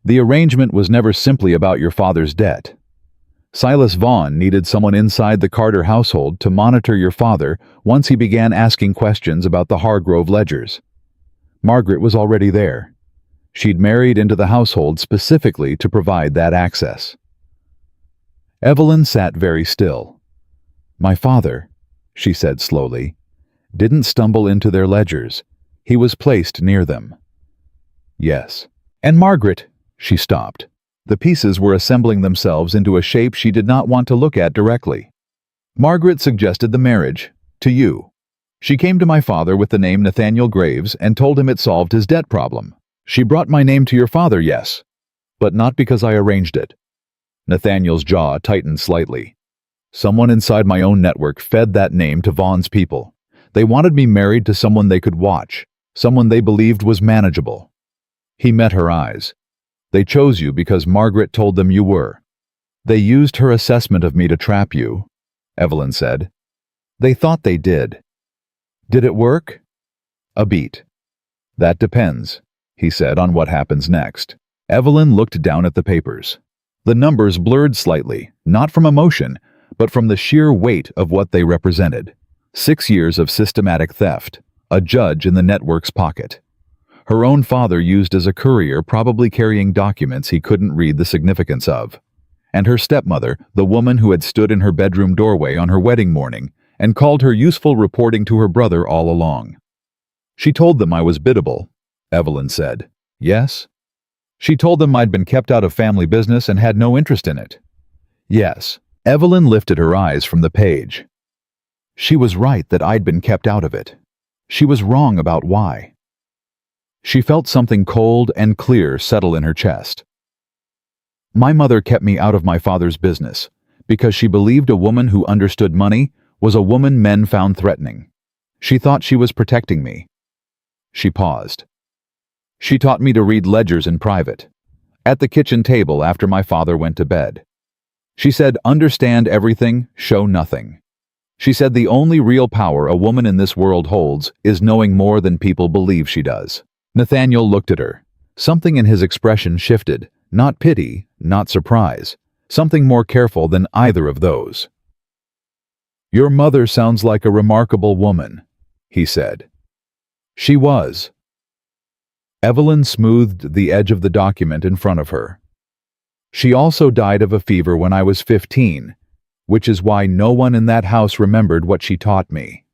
"The arrangement was never simply about your father's debt. Silas Vaughn needed someone inside the Carter household to monitor your father once he began asking questions about the Hargrove ledgers. Margaret was already there. She'd married into the household specifically to provide that access." Evelyn sat very still. "My father," she said slowly, "didn't stumble into their ledgers. He was placed near them." "Yes." "And Margaret," she stopped. The pieces were assembling themselves into a shape she did not want to look at directly. Margaret suggested the marriage. To you. She came to my father with the name Nathaniel Graves and told him it solved his debt problem. She brought my name to your father, yes, but not because I arranged it. Nathaniel's jaw tightened slightly. Someone inside my own network fed that name to Vaughn's people. They wanted me married to someone they could watch, someone they believed was manageable. He met her eyes. They chose you because Margaret told them you were. They used her assessment of me to trap you, Evelyn said. They thought they did. Did it work? A beat. That depends, he said, on what happens next. Evelyn looked down at the papers. The numbers blurred slightly, not from emotion, but from the sheer weight of what they represented. 6 years of systematic theft, a judge in the network's pocket. Her own father used as a courier, probably carrying documents he couldn't read the significance of. And her stepmother, the woman who had stood in her bedroom doorway on her wedding morning and called her useful reporting to her brother all along. She told them I was biddable, Evelyn said. Yes? She told them I'd been kept out of family business and had no interest in it. Yes. Evelyn lifted her eyes from the page. She was right that I'd been kept out of it. She was wrong about why. She felt something cold and clear settle in her chest. My mother kept me out of my father's business because she believed a woman who understood money was a woman men found threatening. She thought she was protecting me. She paused. She taught me to read ledgers in private, at the kitchen table after my father went to bed. She said, understand everything, show nothing. She said the only real power a woman in this world holds is knowing more than people believe she does. Nathaniel looked at her. Something in his expression shifted, not pity, not surprise, something more careful than either of those. Your mother sounds like a remarkable woman, he said. She was. Evelyn smoothed the edge of the document in front of her. She also died of a fever when I was 15, which is why no one in that house remembered what she taught me.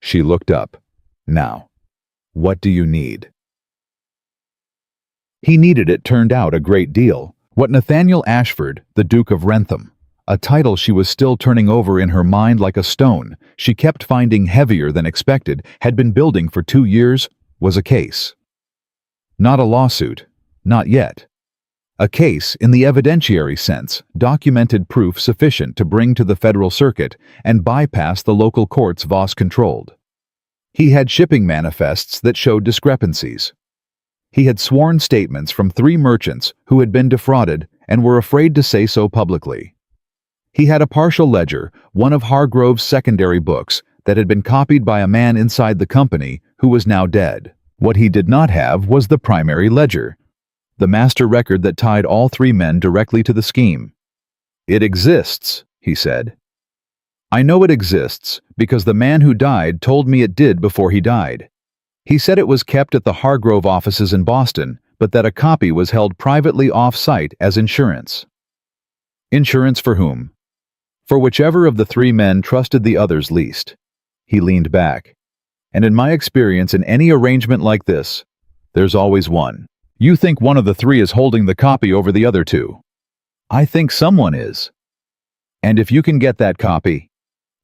She looked up. Now, what do you need? He needed, it turned out, a great deal. What Nathaniel Ashford, the Duke of Wrentham, a title she was still turning over in her mind like a stone, she kept finding heavier than expected, had been building for 2 years, was a case. Not a lawsuit, not yet. A case, in the evidentiary sense, documented proof sufficient to bring to the Federal Circuit and bypass the local courts Voss controlled. He had shipping manifests that showed discrepancies. He had sworn statements from 3 merchants who had been defrauded and were afraid to say so publicly. He had a partial ledger, one of Hargrove's secondary books, that had been copied by a man inside the company who was now dead. What he did not have was the primary ledger, the master record that tied all 3 men directly to the scheme. It exists, he said. I know it exists because the man who died told me it did before he died. He said it was kept at the Hargrove offices in Boston, but that a copy was held privately off-site as insurance. Insurance for whom? For whichever of the 3 men trusted the others least. He leaned back. And in my experience in any arrangement like this, there's always one. You think one of the 3 is holding the copy over the other 2. I think someone is. And if you can get that copy,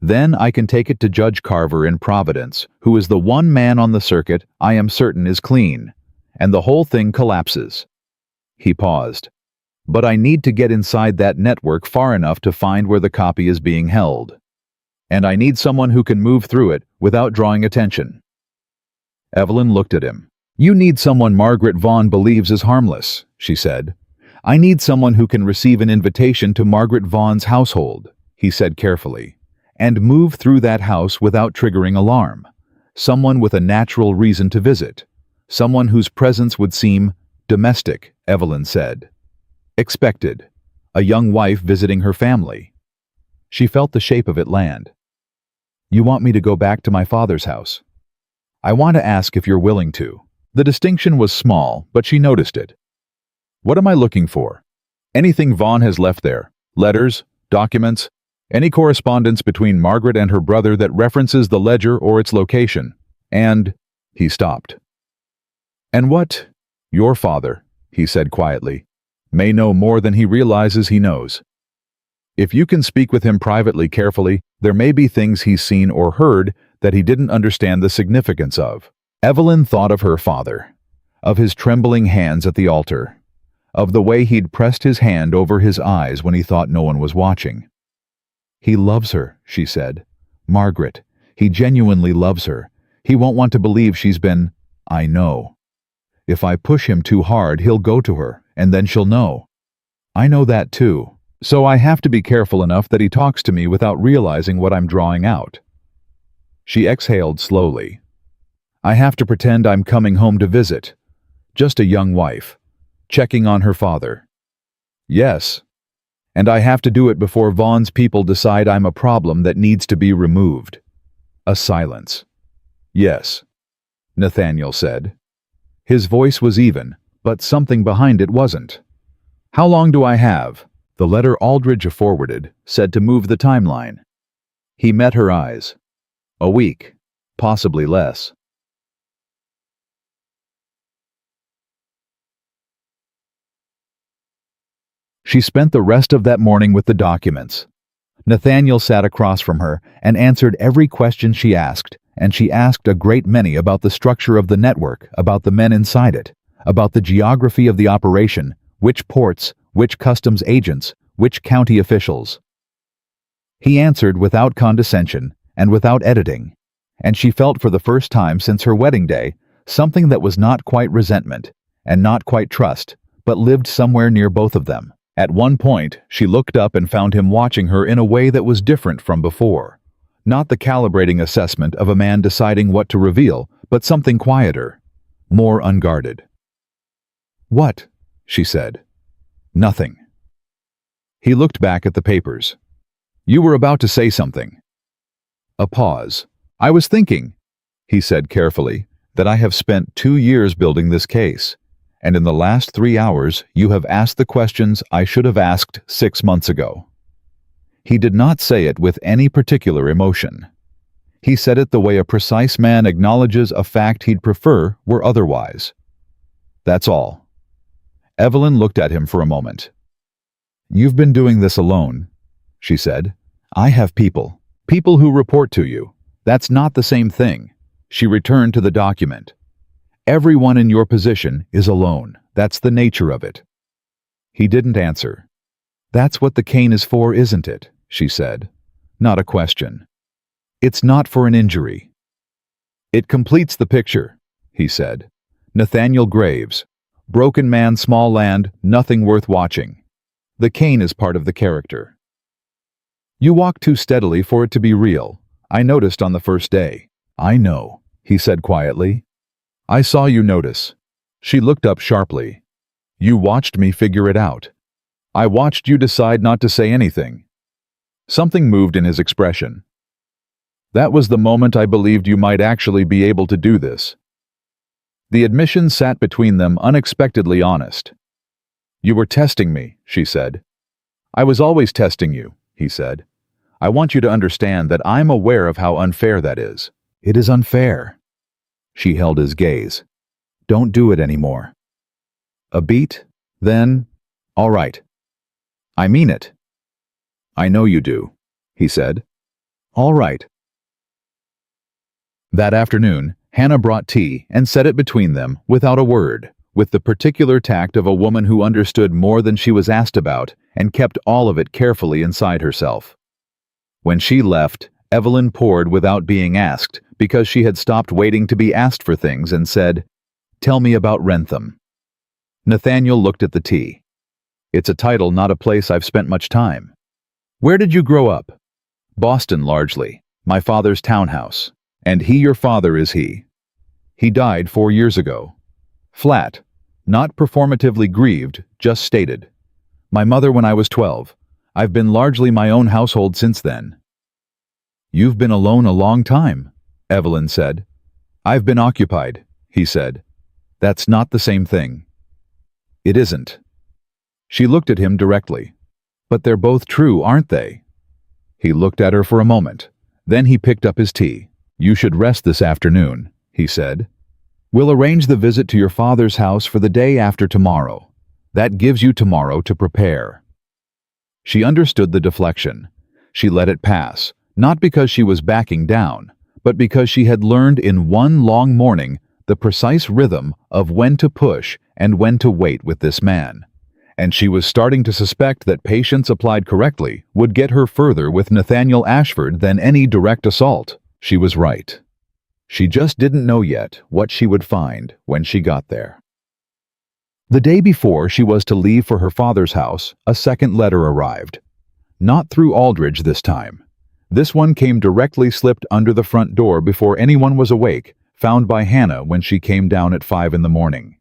then I can take it to Judge Carver in Providence, who is the one man on the circuit I am certain is clean, and the whole thing collapses. He paused. But I need to get inside that network far enough to find where the copy is being held. And I need someone who can move through it without drawing attention. Evelyn looked at him. You need someone Margaret Vaughn believes is harmless, she said. I need someone who can receive an invitation to Margaret Vaughn's household, he said carefully, and move through that house without triggering alarm. Someone with a natural reason to visit. Someone whose presence would seem domestic, Evelyn said. Expected. A young wife visiting her family. She felt the shape of it land. You want me to go back to my father's house? I want to ask if you're willing to. The distinction was small, but she noticed it. What am I looking for? Anything Vaughn has left there. Letters, documents, any correspondence between Margaret and her brother that references the ledger or its location. And, he stopped. And what? Your father, he said quietly, may know more than he realizes he knows. If you can speak with him privately carefully, there may be things he's seen or heard that he didn't understand the significance of. Evelyn thought of her father, of his trembling hands at the altar, of the way he'd pressed his hand over his eyes when he thought no one was watching. He loves her, she said. Margaret, he genuinely loves her. He won't want to believe she's been, I know. If I push him too hard, he'll go to her, and then she'll know. I know that too, so I have to be careful enough that he talks to me without realizing what I'm drawing out. She exhaled slowly. I have to pretend I'm coming home to visit. Just a young wife, checking on her father. Yes. And I have to do it before Vaughn's people decide I'm a problem that needs to be removed. A silence. Yes, Nathaniel said. His voice was even, but something behind it wasn't. How long do I have? The letter Aldridge forwarded said to move the timeline. He met her eyes. A week, possibly less. She spent the rest of that morning with the documents. Nathaniel sat across from her and answered every question she asked, and she asked a great many about the structure of the network, about the men inside it, about the geography of the operation, which ports, which customs agents, which county officials. He answered without condescension and without editing, and she felt for the first time since her wedding day something that was not quite resentment and not quite trust, but lived somewhere near both of them. At one point, she looked up and found him watching her in a way that was different from before. Not the calibrating assessment of a man deciding what to reveal, but something quieter, more unguarded. What? She said. Nothing. He looked back at the papers. You were about to say something. A pause. I was thinking, he said carefully, that I have spent 2 years building this case. And in the last 3 hours, you have asked the questions I should have asked 6 months ago. He did not say it with any particular emotion. He said it the way a precise man acknowledges a fact he'd prefer were otherwise. That's all. Evelyn looked at him for a moment. You've been doing this alone, she said. I have people who report to you. That's not the same thing. She returned to the document. Everyone in your position is alone. That's the nature of it. He didn't answer. That's what the cane is for, isn't it? She said. Not a question. It's not for an injury. It completes the picture, he said. Nathaniel Graves. Broken man, small land, nothing worth watching. The cane is part of the character. You walk too steadily for it to be real. I noticed on the first day. I know, he said quietly. I saw you notice. She looked up sharply. You watched me figure it out. I watched you decide not to say anything. Something moved in his expression. That was the moment I believed you might actually be able to do this. The admission sat between them unexpectedly honest. You were testing me, she said. I was always testing you, he said. I want you to understand that I'm aware of how unfair that is. It is unfair. She held his gaze. Don't do it anymore. A beat? Then, all right. I mean it. I know you do, he said. All right. That afternoon, Hannah brought tea and set it between them without a word, with the particular tact of a woman who understood more than she was asked about and kept all of it carefully inside herself. When she left, Evelyn poured without being asked, because she had stopped waiting to be asked for things and said, Tell me about Wrentham. Nathaniel looked at the tea. It's a title, not a place I've spent much time. Where did you grow up? Boston, largely. My father's townhouse. And your father, is he? He died 4 years ago. Flat. Not performatively grieved, just stated. My mother when I was 12. I've been largely my own household since then. You've been alone a long time, Evelyn said. I've been occupied, he said. That's not the same thing. It isn't. She looked at him directly. But they're both true, aren't they? He looked at her for a moment. Then he picked up his tea. You should rest this afternoon, he said. We'll arrange the visit to your father's house for the day after tomorrow. That gives you tomorrow to prepare." She understood the deflection. She let it pass, not because she was backing down, but because she had learned in one long morning the precise rhythm of when to push and when to wait with this man. And she was starting to suspect that patience applied correctly would get her further with Nathaniel Ashford than any direct assault. She was right. She just didn't know yet what she would find when she got there. The day before she was to leave for her father's house, a second letter arrived. Not through Aldridge this time. This one came directly slipped under the front door before anyone was awake, found by Hannah when she came down at 5 in the morning.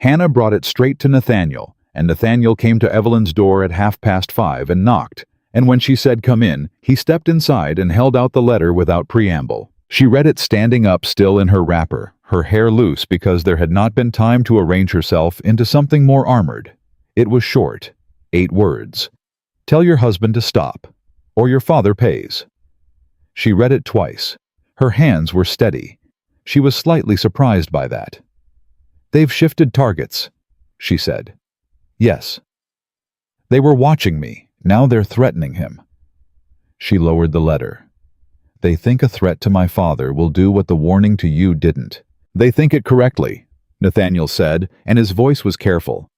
Hannah brought it straight to Nathaniel, and Nathaniel came to Evelyn's door at 5:30 and knocked, and when she said come in, he stepped inside and held out the letter without preamble. She read it standing up still in her wrapper, her hair loose because there had not been time to arrange herself into something more armored. It was short, 8 words. "Tell your husband to stop, or your father pays." She read it twice. Her hands were steady. She was slightly surprised by that. "They've shifted targets," she said. "Yes. They were watching me. Now they're threatening him." She lowered the letter. "They think a threat to my father will do what the warning to you didn't." "They think it correctly," Nathaniel said, and his voice was careful.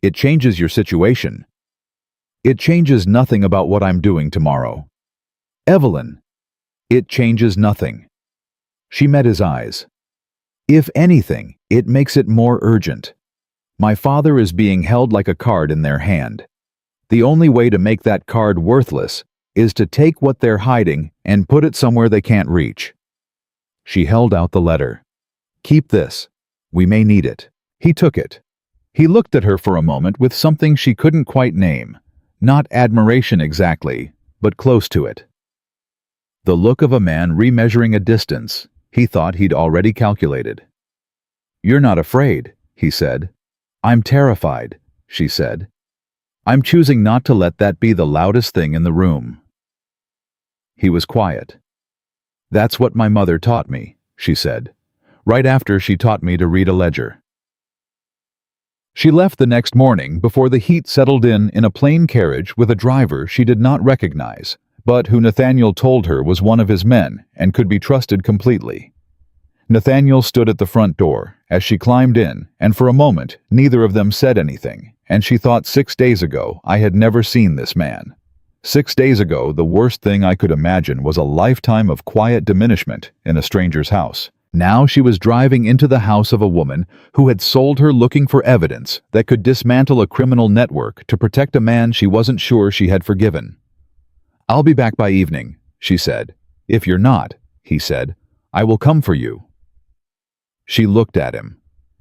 "It changes your situation. It changes nothing about what I'm doing tomorrow." "Evelyn." "It changes nothing." She met his eyes. "If anything, it makes it more urgent. My father is being held like a card in their hand. The only way to make that card worthless is to take what they're hiding and put it somewhere they can't reach." She held out the letter. "Keep this. We may need it." He took it. He looked at her for a moment with something she couldn't quite name. Not admiration exactly, but close to it. The look of a man remeasuring a distance he thought he'd already calculated. "You're not afraid," he said. "I'm terrified," she said. "I'm choosing not to let that be the loudest thing in the room." He was quiet. "That's what my mother taught me," she said, right after she taught me to read a ledger. She left the next morning before the heat settled in a plain carriage with a driver she did not recognize, but who Nathaniel told her was one of his men and could be trusted completely. Nathaniel stood at the front door as she climbed in, and for a moment neither of them said anything, and she thought 6 days ago I had never seen this man. 6 days ago the worst thing I could imagine was a lifetime of quiet diminishment in a stranger's house. Now she was driving into the house of a woman who had sold her looking for evidence that could dismantle a criminal network to protect a man she wasn't sure she had forgiven. "I'll be back by evening," she said. "If you're not," he said, "I will come for you." She looked at him.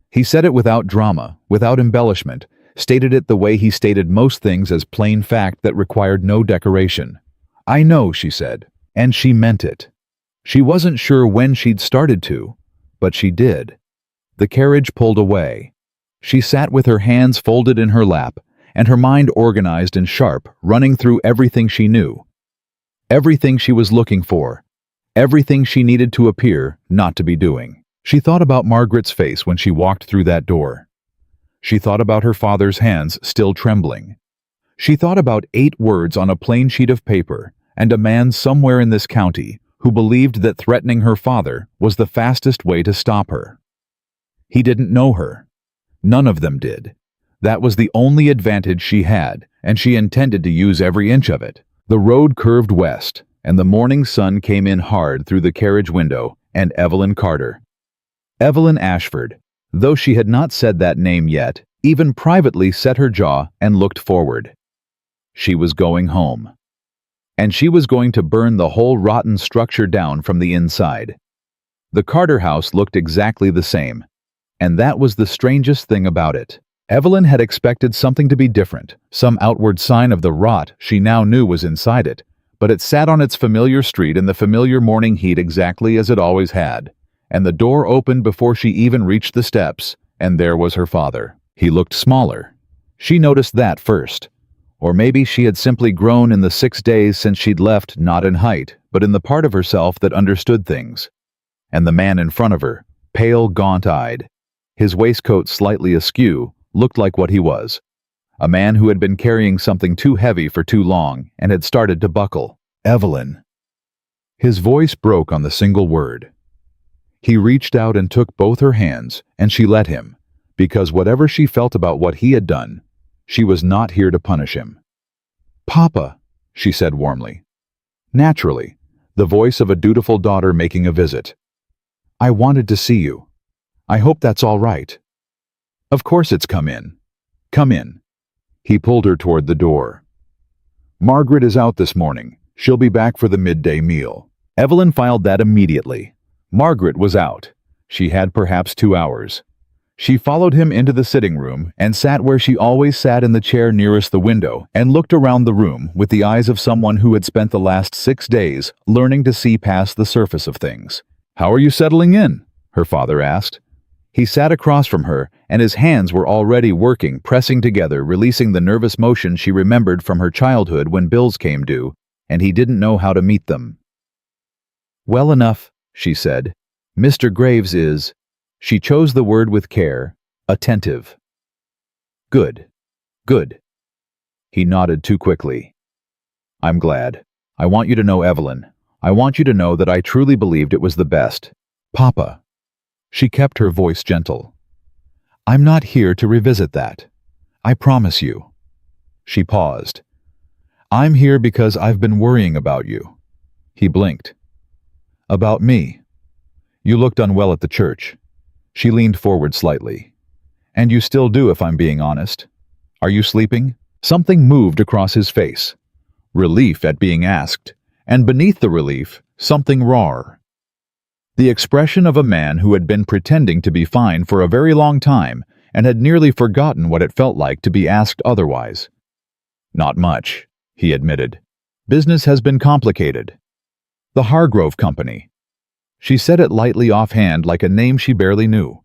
He said it without drama, without embellishment, stated it the way he stated most things as plain fact that required no decoration. "I know," she said, and she meant it. She wasn't sure when she'd started to, but she did. The carriage pulled away. She sat with her hands folded in her lap, and her mind organized and sharp, running through everything she knew. Everything she was looking for. Everything she needed to appear not to be doing. She thought about Margaret's face when she walked through that door. She thought about her father's hands still trembling. She thought about 8 words on a plain sheet of paper and a man somewhere in this county who believed that threatening her father was the fastest way to stop her. He didn't know her. None of them did. That was the only advantage she had, and she intended to use every inch of it. The road curved west, and the morning sun came in hard through the carriage window, and Evelyn Carter. Evelyn Ashford, though she had not said that name yet, even privately set her jaw and looked forward. She was going home. And she was going to burn the whole rotten structure down from the inside. The Carter house looked exactly the same, and that was the strangest thing about it. Evelyn had expected something to be different, some outward sign of the rot she now knew was inside it, but it sat on its familiar street in the familiar morning heat exactly as it always had, and the door opened before she even reached the steps, and there was her father. He looked smaller. She noticed that first. Or maybe she had simply grown in the 6 days since she'd left, not in height, but in the part of herself that understood things. And the man in front of her, pale, gaunt-eyed, his waistcoat slightly askew, looked like what he was. A man who had been carrying something too heavy for too long and had started to buckle. Evelyn. His voice broke on the single word. He reached out and took both her hands, and she let him, because whatever she felt about what he had done, she was not here to punish him. "Papa," she said warmly. Naturally, the voice of a dutiful daughter making a visit. "I wanted to see you. I hope that's all right." "Of course it's come in. Come in." He pulled her toward the door. "Margaret is out this morning. She'll be back for the midday meal." Evelyn filed that immediately. Margaret was out. She had perhaps 2 hours. She followed him into the sitting room and sat where she always sat in the chair nearest the window and looked around the room with the eyes of someone who had spent the last 6 days learning to see past the surface of things. "How are you settling in?" her father asked. He sat across from her, and his hands were already working, pressing together, releasing the nervous motion she remembered from her childhood when bills came due, and he didn't know how to meet them. "Well enough," she said. "Mr. Graves is," she chose the word with care, "attentive." "Good. Good." He nodded too quickly. "I'm glad. I want you to know, Evelyn. I want you to know that I truly believed it was the best. Papa." She kept her voice gentle. "I'm not here to revisit that. I promise you." She paused. "I'm here because I've been worrying about you." He blinked. "About me? You looked unwell at the church." She leaned forward slightly. "And you still do, if I'm being honest. Are you sleeping?" Something moved across his face. Relief at being asked, and beneath the relief, something raw. The expression of a man who had been pretending to be fine for a very long time and had nearly forgotten what it felt like to be asked otherwise. "Not much," he admitted. "Business has been complicated. The Hargrove Company." She said it lightly offhand like a name she barely knew.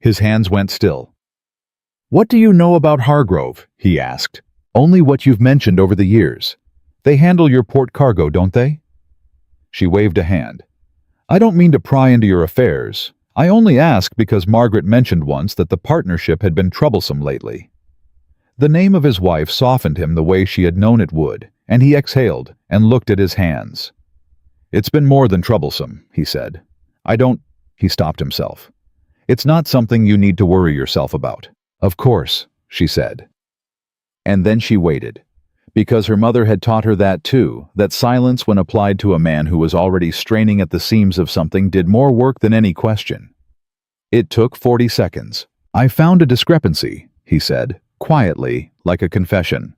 His hands went still. "What do you know about Hargrove?" he asked. "Only what you've mentioned over the years. They handle your port cargo, don't they?" She waved a hand. "I don't mean to pry into your affairs. I only ask because Margaret mentioned once that the partnership had been troublesome lately." The name of his wife softened him the way she had known it would, and he exhaled and looked at his hands. "It's been more than troublesome," he said. "I don't—" He stopped himself. "It's not something you need to worry yourself about." "Of course," she said. And then she waited, because her mother had taught her that too, that silence when applied to a man who was already straining at the seams of something did more work than any question. It took 40 seconds. "I found a discrepancy," he said, quietly, like a confession.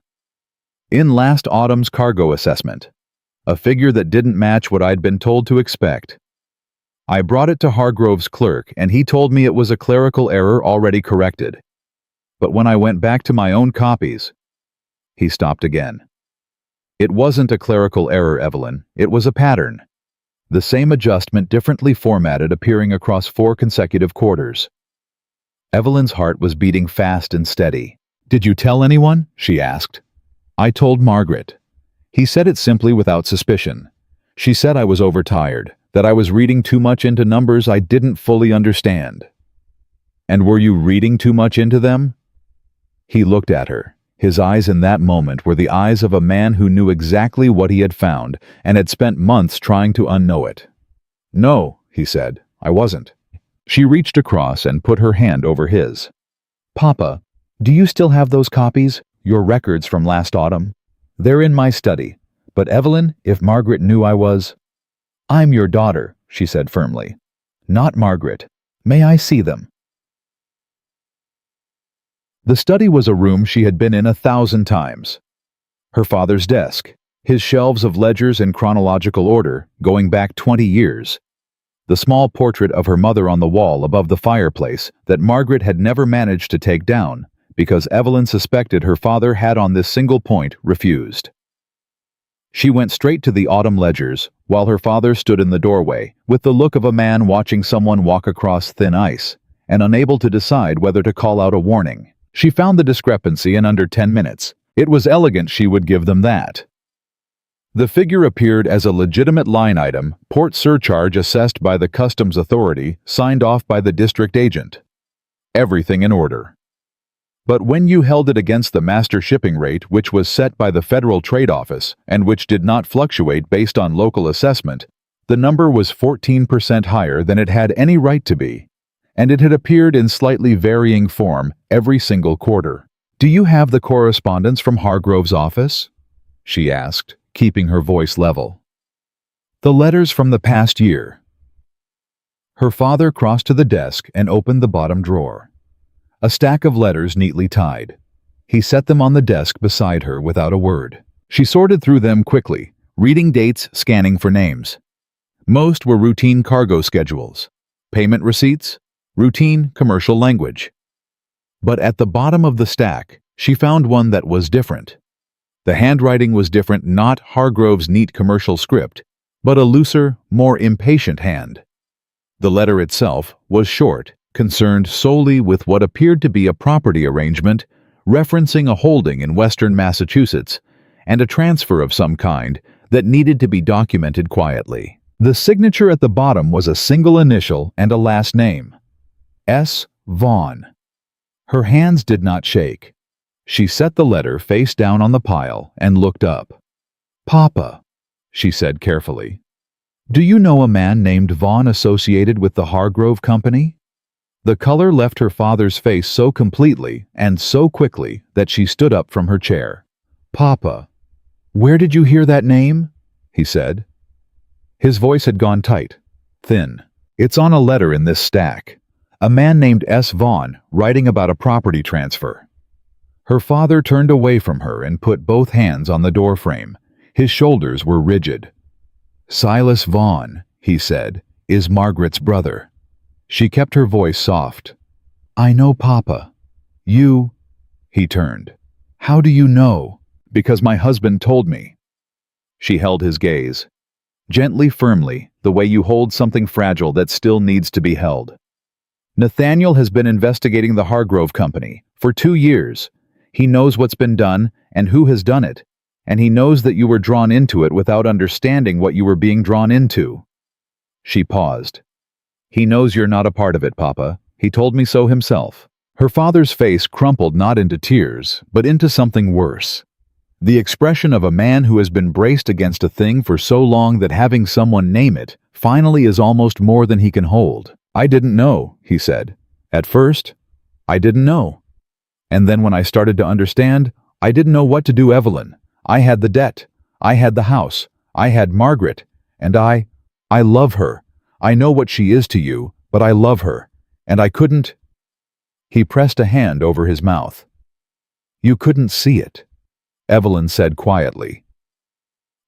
"In last autumn's cargo assessment. A figure that didn't match what I'd been told to expect. I brought it to Hargrove's clerk, and he told me it was a clerical error already corrected. But when I went back to my own copies—" He stopped again. "It wasn't a clerical error, Evelyn. It was a pattern. The same adjustment differently formatted appearing across 4 consecutive quarters." Evelyn's heart was beating fast and steady. "Did you tell anyone?" she asked. "I told Margaret." He said it simply without suspicion. "She said I was overtired, that I was reading too much into numbers I didn't fully understand." "And were you reading too much into them?" He looked at her. His eyes in that moment were the eyes of a man who knew exactly what he had found and had spent months trying to unknow it. "No," he said, "I wasn't." She reached across and put her hand over his. "Papa, do you still have those copies, your records from last autumn?" "They're in my study. But Evelyn, if Margaret knew I was—" "I'm your daughter," she said firmly. "Not Margaret. May I see them?" The study was a room she had been in 1,000 times. Her father's desk, his shelves of ledgers in chronological order, going back 20 years. The small portrait of her mother on the wall above the fireplace that Margaret had never managed to take down, because Evelyn suspected her father had on this single point refused. She went straight to the autumn ledgers, while her father stood in the doorway, with the look of a man watching someone walk across thin ice, and unable to decide whether to call out a warning. She found the discrepancy in under 10 minutes. It was elegant, she would give them that. The figure appeared as a legitimate line item, port surcharge assessed by the customs authority, signed off by the district agent. Everything in order. But when you held it against the master shipping rate, which was set by the Federal Trade Office and which did not fluctuate based on local assessment, the number was 14% higher than it had any right to be, and it had appeared in slightly varying form every single quarter. "Do you have the correspondence from Hargrove's office?" she asked, keeping her voice level. "The letters from the past year." Her father crossed to the desk and opened the bottom drawer. A stack of letters neatly tied. He set them on the desk beside her without a word. She sorted through them quickly, reading dates, scanning for names. Most were routine cargo schedules, payment receipts, routine commercial language. But at the bottom of the stack, she found one that was different. The handwriting was different, not Hargrove's neat commercial script, but a looser, more impatient hand. The letter itself was short, concerned solely with what appeared to be a property arrangement, referencing a holding in western Massachusetts, and a transfer of some kind that needed to be documented quietly. The signature at the bottom was a single initial and a last name. S. Vaughn. Her hands did not shake. She set the letter face down on the pile and looked up. "Papa," she said carefully, "do you know a man named Vaughn associated with the Hargrove Company?" The color left her father's face so completely and so quickly that she stood up from her chair. "Papa, where did you hear that name?" he said. His voice had gone tight, thin. "It's on a letter in this stack. A man named S. Vaughn writing about a property transfer." Her father turned away from her and put both hands on the doorframe. His shoulders were rigid. "Silas Vaughn," he said, "is Margaret's brother." She kept her voice soft. "I know, Papa. You—" He turned. "How do you know?" "Because my husband told me." She held his gaze. Gently, firmly, the way you hold something fragile that still needs to be held. "Nathaniel has been investigating the Hargrove Company for 2 years. He knows what's been done and who has done it, and he knows that you were drawn into it without understanding what you were being drawn into." She paused. "He knows you're not a part of it, Papa. He told me so himself." Her father's face crumpled not into tears, but into something worse. The expression of a man who has been braced against a thing for so long that having someone name it finally is almost more than he can hold. "I didn't know," he said. "At first, I didn't know. And then when I started to understand, I didn't know what to do, Evelyn. I had the debt. I had the house. I had Margaret. And I love her. I know what she is to you, but I love her. And I couldn't—" He pressed a hand over his mouth. "You couldn't see it," Evelyn said quietly.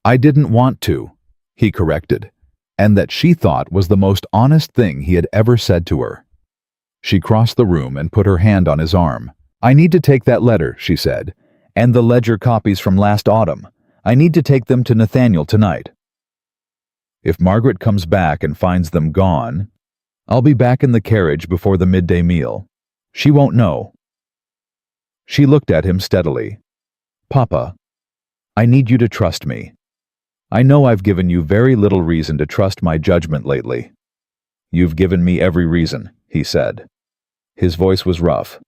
"I didn't want to," he corrected, and that she thought was the most honest thing he had ever said to her. She crossed the room and put her hand on his arm. "I need to take that letter," she said, "and the ledger copies from last autumn. I need to take them to Nathaniel tonight. If Margaret comes back and finds them gone, I'll be back in the carriage before the midday meal. She won't know." She looked at him steadily. "Papa, I need you to trust me. I know I've given you very little reason to trust my judgment lately." "You've given me every reason," he said. His voice was rough.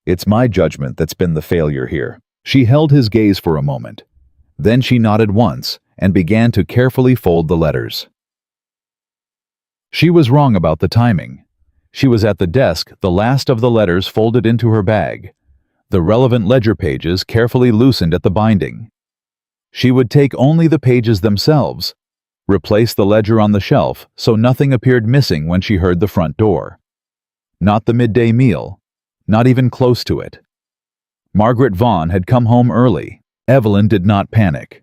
"It's my judgment that's been the failure here." She held his gaze for a moment. Then she nodded once and began to carefully fold the letters. She was wrong about the timing. She was at the desk, the last of the letters folded into her bag, the relevant ledger pages carefully loosened at the binding. She would take only the pages themselves, replace the ledger on the shelf so nothing appeared missing when she heard the front door. Not the midday meal, not even close to it. Margaret Vaughn had come home early. Evelyn did not panic.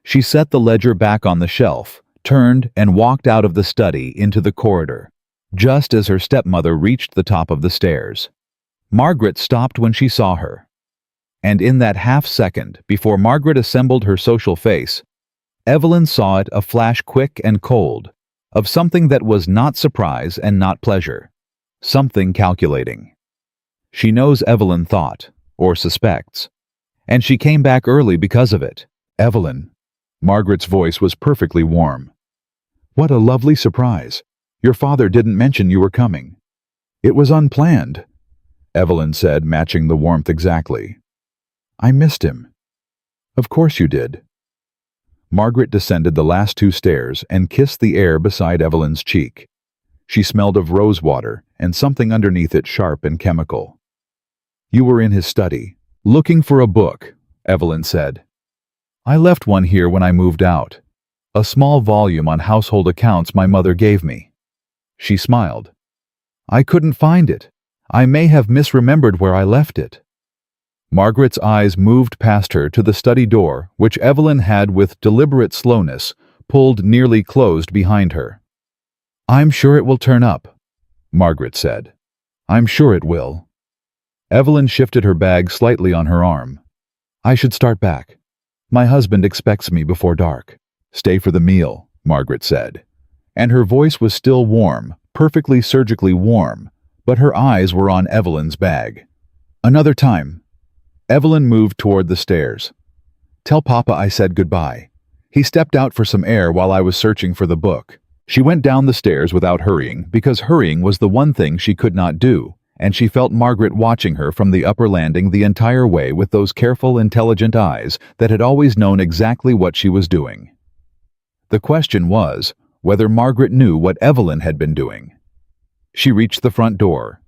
She set the ledger back on the shelf, turned and walked out of the study into the corridor, just as her stepmother reached the top of the stairs. Margaret stopped when she saw her. And in that half-second, before Margaret assembled her social face, Evelyn saw it a flash quick and cold, of something that was not surprise and not pleasure, something calculating. She knows Evelyn thought, or suspects, and she came back early because of it. "Evelyn," Margaret's voice was perfectly warm. "What a lovely surprise. Your father didn't mention you were coming. It was unplanned." Evelyn said, matching the warmth exactly. I missed him. Of course you did. Margaret descended the last 2 stairs and kissed the air beside Evelyn's cheek. She smelled of rose water and something underneath it sharp and chemical. You were in his study, looking for a book, Evelyn said. I left one here when I moved out. A small volume on household accounts my mother gave me. She smiled. I couldn't find it. I may have misremembered where I left it. Margaret's eyes moved past her to the study door, which Evelyn had with deliberate slowness pulled nearly closed behind her. I'm sure it will turn up, Margaret said. I'm sure it will. Evelyn shifted her bag slightly on her arm. I should start back. My husband expects me before dark. Stay for the meal, Margaret said. And her voice was still warm, perfectly surgically warm, but her eyes were on Evelyn's bag. Another time. Evelyn moved toward the stairs. Tell Papa I said goodbye. He stepped out for some air while I was searching for the book. She went down the stairs without hurrying, because hurrying was the one thing she could not do, and she felt Margaret watching her from the upper landing the entire way with those careful, intelligent eyes that had always known exactly what she was doing. The question was whether Margaret knew what Evelyn had been doing. She reached the front door,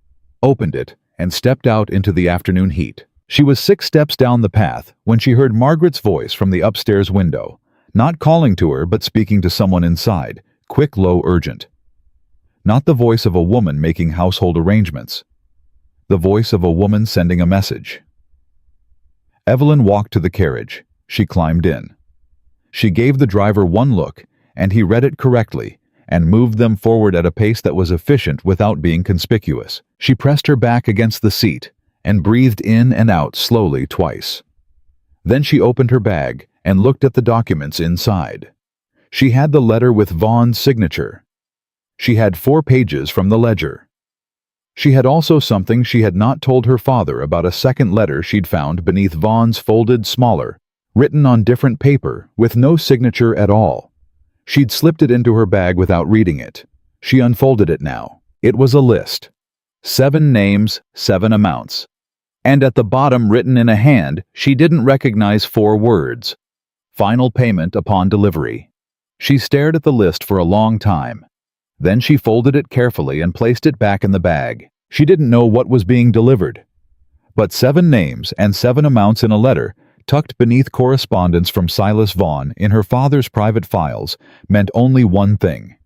opened it, and stepped out into the afternoon heat. She was 6 steps down the path when she heard Margaret's voice from the upstairs window, not calling to her but speaking to someone inside, quick, low, urgent. Not the voice of a woman making household arrangements. The voice of a woman sending a message. Evelyn walked to the carriage. She climbed in. She gave the driver one look, and he read it correctly, and moved them forward at a pace that was efficient without being conspicuous. She pressed her back against the seat, and breathed in and out slowly twice. Then she opened her bag and looked at the documents inside. She had the letter with Vaughn's signature. She had 4 pages from the ledger. She had also something she had not told her father about a second letter she'd found beneath Vaughn's folded smaller, written on different paper with no signature at all. She'd slipped it into her bag without reading it. She unfolded it now. It was a list. 7 names, 7 amounts. And at the bottom, written in a hand, she didn't recognize 4 words. Final payment upon delivery. She stared at the list for a long time. Then she folded it carefully and placed it back in the bag. She didn't know what was being delivered. But 7 names and 7 amounts in a letter, tucked beneath correspondence from Silas Vaughn in her father's private files, meant only one thing.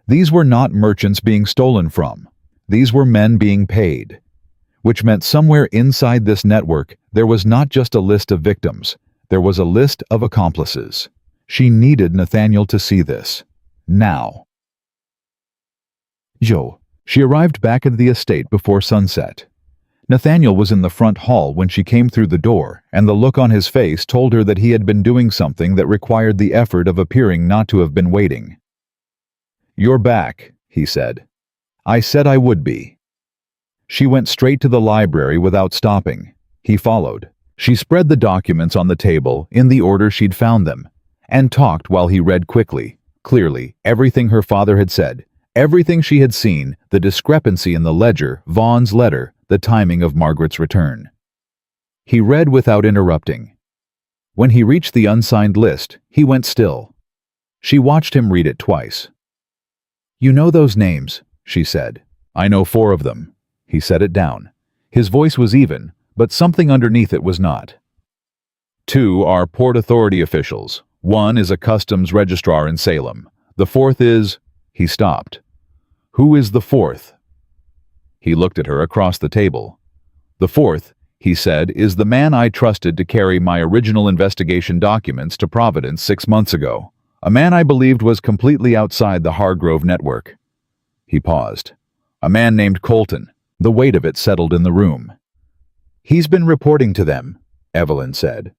These were not merchants being stolen from. These were men being paid. Which meant somewhere inside this network there was not just a list of victims, there was a list of accomplices. She needed Nathaniel to see this. Now. She arrived back at the estate before sunset. Nathaniel was in the front hall when she came through the door, and the look on his face told her that he had been doing something that required the effort of appearing not to have been waiting. You're back, he said. I said I would be. She went straight to the library without stopping. He followed. She spread the documents on the table in the order she'd found them, and talked while he read quickly, clearly, everything her father had said, everything she had seen, the discrepancy in the ledger, Vaughn's letter, the timing of Margaret's return. He read without interrupting. When he reached the unsigned list, he went still. She watched him read it twice. You know those names, she said. I know 4 of them. He set it down. His voice was even, but something underneath it was not. 2 are Port Authority officials. 1 is a customs registrar in Salem. The 4th is... He stopped. Who is the 4th? He looked at her across the table. The 4th, he said, is the man I trusted to carry my original investigation documents to Providence 6 months ago. A man I believed was completely outside the Hargrove network. He paused. A man named Colton. The weight of it settled in the room. He's been reporting to them, Evelyn said.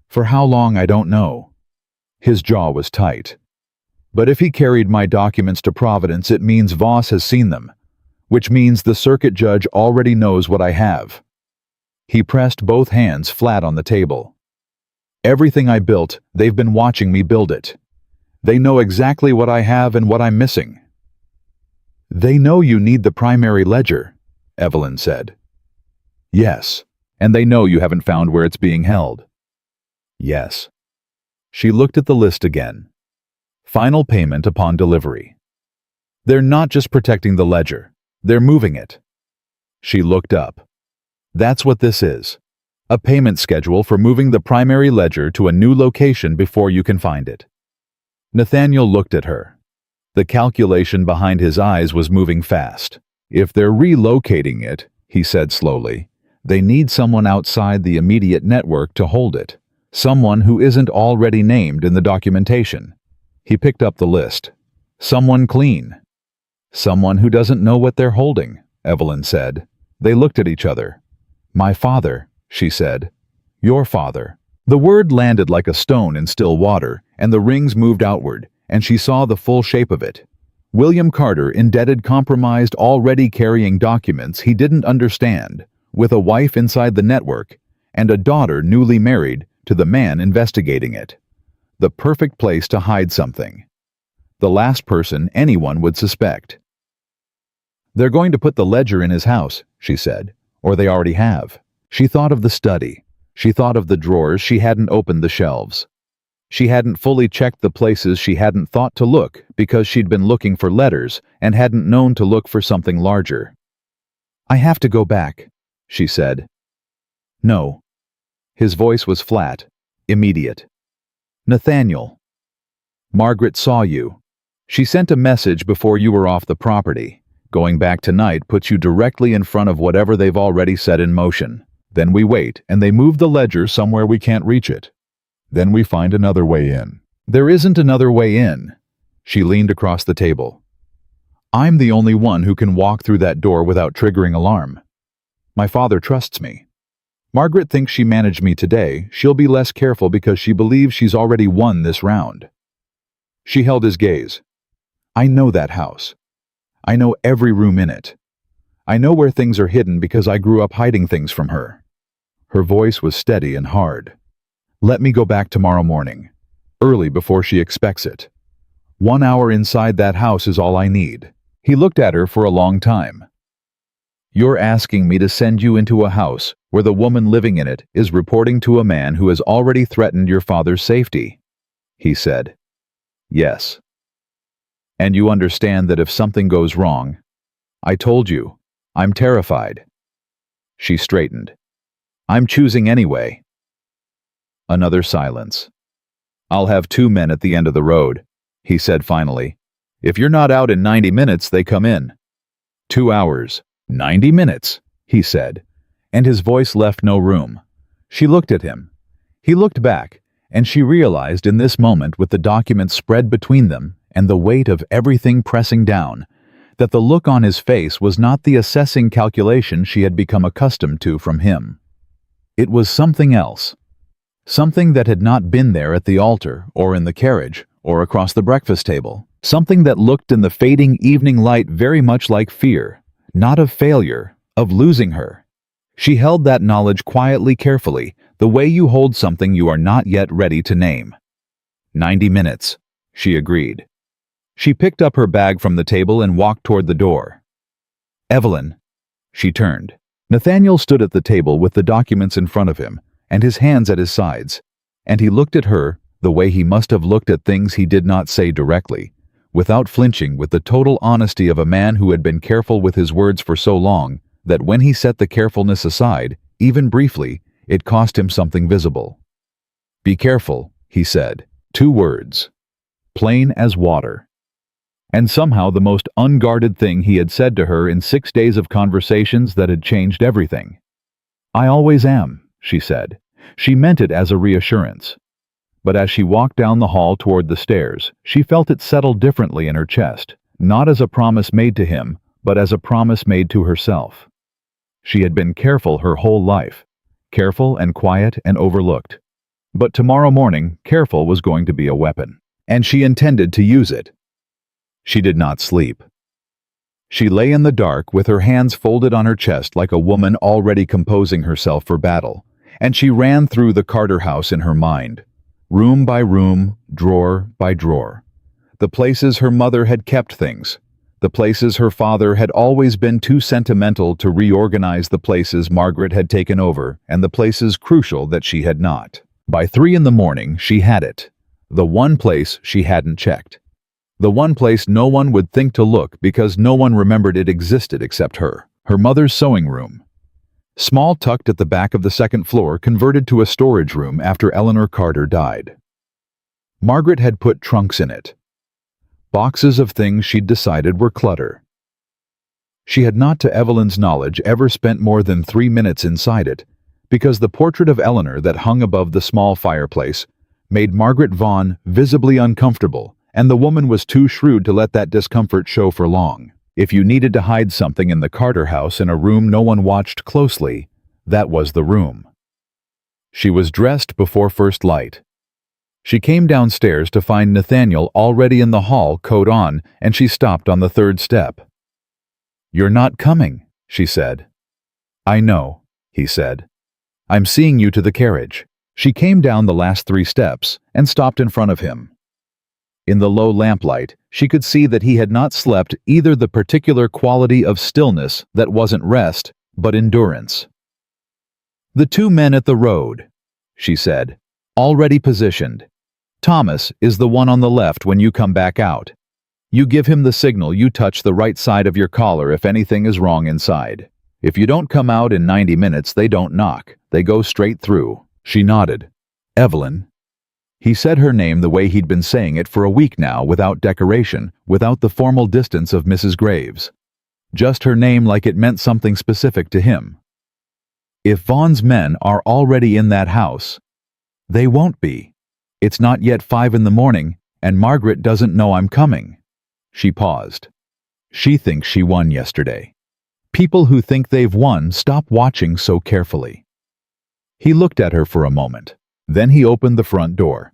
For how long, I don't know. His jaw was tight. But if he carried my documents to Providence, it means Voss has seen them, which means the circuit judge already knows what I have. He pressed both hands flat on the table. Everything I built, they've been watching me build it. They know exactly what I have and what I'm missing. They know you need the primary ledger, Evelyn said. Yes. And they know you haven't found where it's being held. Yes. She looked at the list again. Final payment upon delivery. They're not just protecting the ledger. They're moving it. She looked up. That's what this is. A payment schedule for moving the primary ledger to a new location before you can find it. Nathaniel looked at her. The calculation behind his eyes was moving fast. If they're relocating it, he said slowly, they need someone outside the immediate network to hold it. Someone who isn't already named in the documentation. He picked up the list. Someone clean. Someone who doesn't know what they're holding, Evelyn said. They looked at each other. My father, she said. Your father. The word landed like a stone in still water, and the rings moved outward, and she saw the full shape of it. William Carter, indebted, compromised, already carrying documents he didn't understand, with a wife inside the network, and a daughter newly married to the man investigating it. The perfect place to hide something. The last person anyone would suspect. They're going to put the ledger in his house, she said, or they already have. She thought of the study. She thought of the drawers she hadn't opened, the shelves. She hadn't fully checked the places she hadn't thought to look because she'd been looking for letters and hadn't known to look for something larger. I have to go back, she said. No. His voice was flat, immediate. Nathaniel. Margaret saw you. She sent a message before you were off the property. Going back tonight puts you directly in front of whatever they've already set in motion. Then we wait, and they move the ledger somewhere we can't reach it. Then we find another way in. There isn't another way in. She leaned across the table. I'm the only one who can walk through that door without triggering alarm. My father trusts me. Margaret thinks she managed me today. She'll be less careful because she believes she's already won this round. She held his gaze. I know that house. I know every room in it. I know where things are hidden because I grew up hiding things from her. Her voice was steady and hard. Let me go back tomorrow morning, early before she expects it. 1 hour inside that house is all I need. He looked at her for a long time. You're asking me to send you into a house where the woman living in it is reporting to a man who has already threatened your father's safety, he said. Yes. And you understand that if something goes wrong, I told you, I'm terrified. She straightened. I'm choosing anyway. Another silence. I'll have 2 men at the end of the road, he said finally. If you're not out in 90 minutes, they come in. 2 hours. 90 minutes, he said, and his voice left no room. She looked at him. He looked back, and she realized in this moment, with the documents spread between them and the weight of everything pressing down, that the look on his face was not the assessing calculation she had become accustomed to from him. It was something else. Something that had not been there at the altar, or in the carriage, or across the breakfast table. Something that looked in the fading evening light very much like fear, not of failure, of losing her. She held that knowledge quietly, carefully, the way you hold something you are not yet ready to name. 90 minutes, she agreed. She picked up her bag from the table and walked toward the door. Evelyn. She turned. Nathaniel stood at the table with the documents in front of him, and his hands at his sides, and he looked at her the way he must have looked at things he did not say directly, without flinching, with the total honesty of a man who had been careful with his words for so long that when he set the carefulness aside, even briefly, it cost him something visible. Be careful, he said. 2 words. Plain as water. And somehow the most unguarded thing he had said to her in 6 days of conversations that had changed everything. I always am, she said. She meant it as a reassurance. But as she walked down the hall toward the stairs, she felt it settle differently in her chest, not as a promise made to him, but as a promise made to herself. She had been careful her whole life, careful and quiet and overlooked. But tomorrow morning, careful was going to be a weapon, and she intended to use it. She did not sleep. She lay in the dark with her hands folded on her chest like a woman already composing herself for battle, and she ran through the Carter house in her mind, room by room, drawer by drawer. The places her mother had kept things, The places her father had always been too sentimental to reorganize, the places Margaret had taken over, and the places crucial that she had not. By 3 in the morning, she had it. The one place she hadn't checked. The one place no one would think to look because no one remembered it existed except her. Her mother's sewing room. Small, tucked at the back of the second floor, converted to a storage room after Eleanor Carter died. Margaret had put trunks in it. Boxes of things she'd decided were clutter. She had not, to Evelyn's knowledge, ever spent more than 3 minutes inside it, because the portrait of Eleanor that hung above the small fireplace made Margaret Vaughn visibly uncomfortable, and the woman was too shrewd to let that discomfort show for long. If you needed to hide something in the Carter house in a room no one watched closely, that was the room. She was dressed before first light. She came downstairs to find Nathaniel already in the hall, coat on, and she stopped on the 3rd step. "You're not coming," she said. "I know," he said. "I'm seeing you to the carriage." She came down the last 3 steps and stopped in front of him. In the low lamplight, she could see that he had not slept either the particular quality of stillness that wasn't rest, but endurance. "The 2 men at the road," she said, "already positioned. Thomas is the one on the left when you come back out. You give him the signal, you touch the right side of your collar if anything is wrong inside. If you don't come out in 90 minutes, they don't knock. They go straight through." She nodded. "Evelyn." He said her name the way he'd been saying it for a week now, without decoration, without the formal distance of Mrs. Graves. Just her name, like it meant something specific to him. If Vaughn's men are already in that house, they won't be. It's not yet 5 in the morning, and Margaret doesn't know I'm coming. She paused. She thinks she won yesterday. People who think they've won stop watching so carefully. He looked at her for a moment. Then he opened the front door.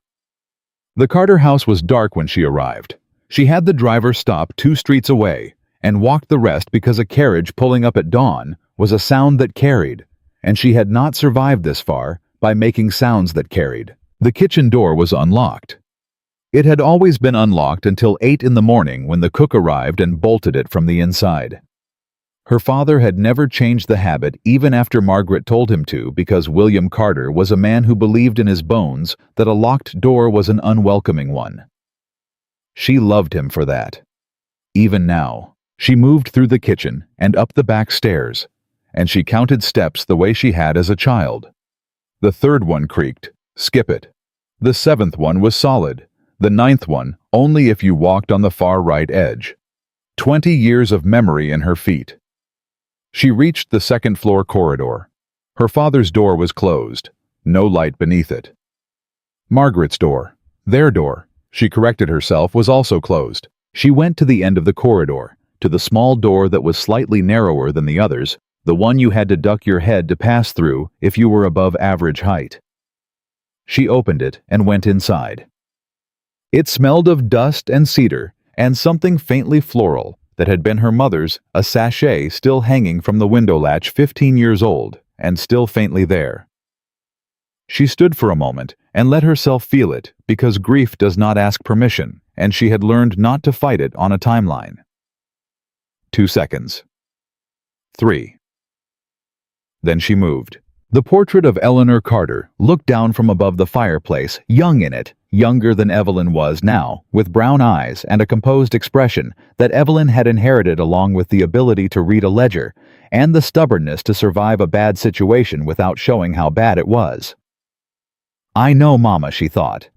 The Carter house was dark when she arrived. She had the driver stop 2 streets away and walked the rest because a carriage pulling up at dawn was a sound that carried, and she had not survived this far by making sounds that carried. The kitchen door was unlocked. It had always been unlocked until 8 in the morning when the cook arrived and bolted it from the inside. Her father had never changed the habit even after Margaret told him to, because William Carter was a man who believed in his bones that a locked door was an unwelcoming one. She loved him for that. Even now, she moved through the kitchen and up the back stairs, and she counted steps the way she had as a child. The 3rd one creaked. Skip it. The 7th one was solid. The 9th one only if you walked on the far right edge. 20 years of memory in her feet. She reached the 2nd floor corridor. Her father's door was closed. No light beneath it. Margaret's door, their door, she corrected herself, was also closed. She went to the end of the corridor, to the small door that was slightly narrower than the others, the one you had to duck your head to pass through if you were above average height. She opened it and went inside. It smelled of dust and cedar and something faintly floral that had been her mother's, a sachet still hanging from the window latch, 15 years old, and still faintly there. She stood for a moment and let herself feel it, because grief does not ask permission, and she had learned not to fight it on a timeline. 2 seconds. 3. Then she moved. The portrait of Eleanor Carter looked down from above the fireplace, young in it, younger than Evelyn was now, with brown eyes and a composed expression that Evelyn had inherited, along with the ability to read a ledger and the stubbornness to survive a bad situation without showing how bad it was. "I know, Mama," she thought.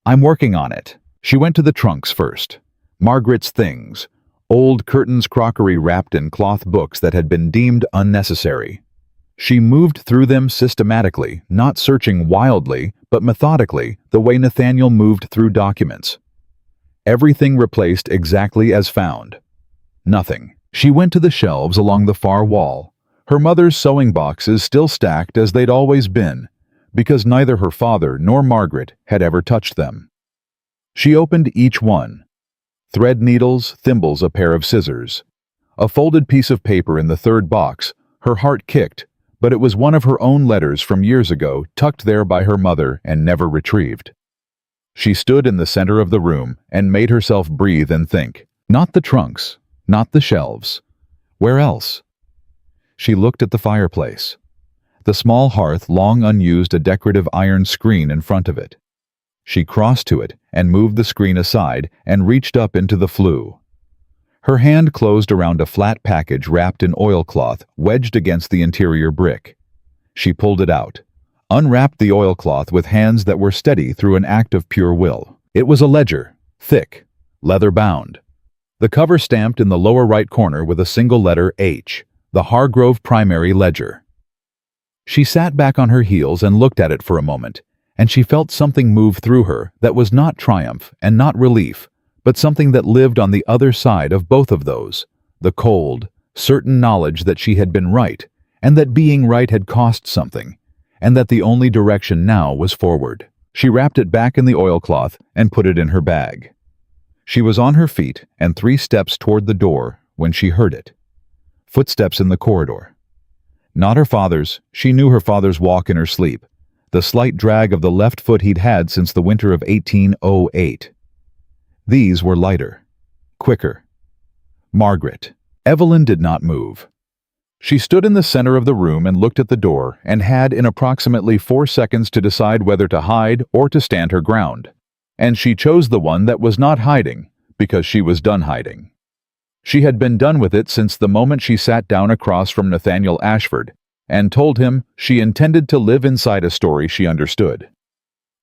"I'm working on it." She went to the trunks first. Margaret's things. Old curtains, crockery wrapped in cloth, books that had been deemed unnecessary. She moved through them systematically, not searching wildly, but methodically, the way Nathaniel moved through documents. Everything replaced exactly as found. Nothing. She went to the shelves along the far wall. Her mother's sewing boxes still stacked as they'd always been, because neither her father nor Margaret had ever touched them. She opened each one. Thread needles, thimbles, a pair of scissors. A folded piece of paper in the 3rd box. Her heart kicked, but it was one of her own letters from years ago, tucked there by her mother and never retrieved. She stood in the center of the room and made herself breathe and think. Not the trunks, Not the shelves. Where else? She looked at the fireplace. The small hearth long unused a decorative iron screen in front of it. She crossed to it and moved the screen aside and reached up into the flue. Her hand closed around a flat package wrapped in oilcloth wedged against the interior brick. She pulled it out, unwrapped the oilcloth with hands that were steady through an act of pure will. It was a ledger, thick, leather-bound. The cover stamped in the lower right corner with a single letter H, the Hargrove Primary Ledger. She sat back on her heels and looked at it for a moment, and she felt something move through her that was not triumph and not relief, but something that lived on the other side of both of those, the cold, certain knowledge that she had been right, and that being right had cost something, and that the only direction now was forward. She wrapped it back in the oilcloth and put it in her bag. She was on her feet and 3 steps toward the door when she heard it. Footsteps in the corridor. Not her father's. She knew her father's walk in her sleep, the slight drag of the left foot he'd had since the winter of 1808. These were lighter, quicker. Margaret. Evelyn did not move. She stood in the center of the room and looked at the door and had in approximately 4 seconds to decide whether to hide or to stand her ground. And she chose the one that was not hiding, because she was done hiding. She had been done with it since the moment she sat down across from Nathaniel Ashford and told him she intended to live inside a story she understood.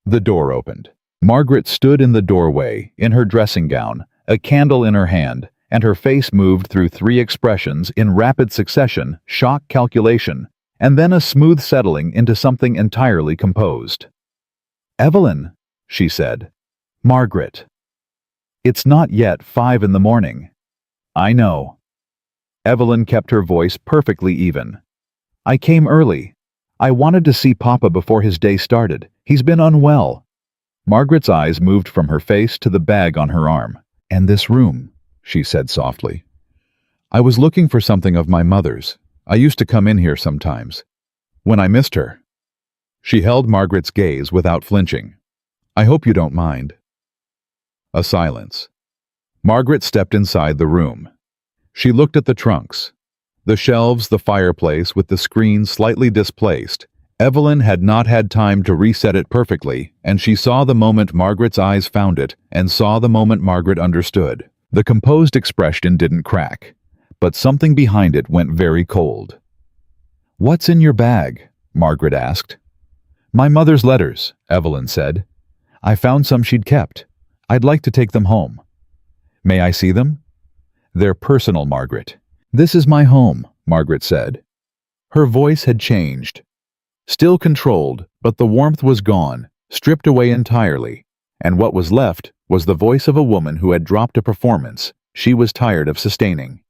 The door opened. Margaret stood in the doorway, in her dressing gown, a candle in her hand, and her face moved through 3 expressions in rapid succession: shock, calculation, and then a smooth settling into something entirely composed. "Evelyn," she said. "Margaret. It's not yet 5 in the morning." "I know." Evelyn kept her voice perfectly even. "I came early. I wanted to see Papa before his day started. He's been unwell." Margaret's eyes moved from her face to the bag on her arm. "And this room," she said softly. "I was looking for something of my mother's. I used to come in here sometimes. When I missed her." She held Margaret's gaze without flinching. "I hope you don't mind." A silence. Margaret stepped inside the room. She looked at the trunks, the shelves, the fireplace with the screen slightly displaced. Evelyn had not had time to reset it perfectly, and she saw the moment Margaret's eyes found it and saw the moment Margaret understood. The composed expression didn't crack, but something behind it went very cold. "What's in your bag?" Margaret asked. "My mother's letters," Evelyn said. "I found some she'd kept. I'd like to take them home." "May I see them?" "They're personal, Margaret." "This is my home," Margaret said. Her voice had changed. Still controlled, but the warmth was gone, stripped away entirely, and what was left was the voice of a woman who had dropped a performance she was tired of sustaining.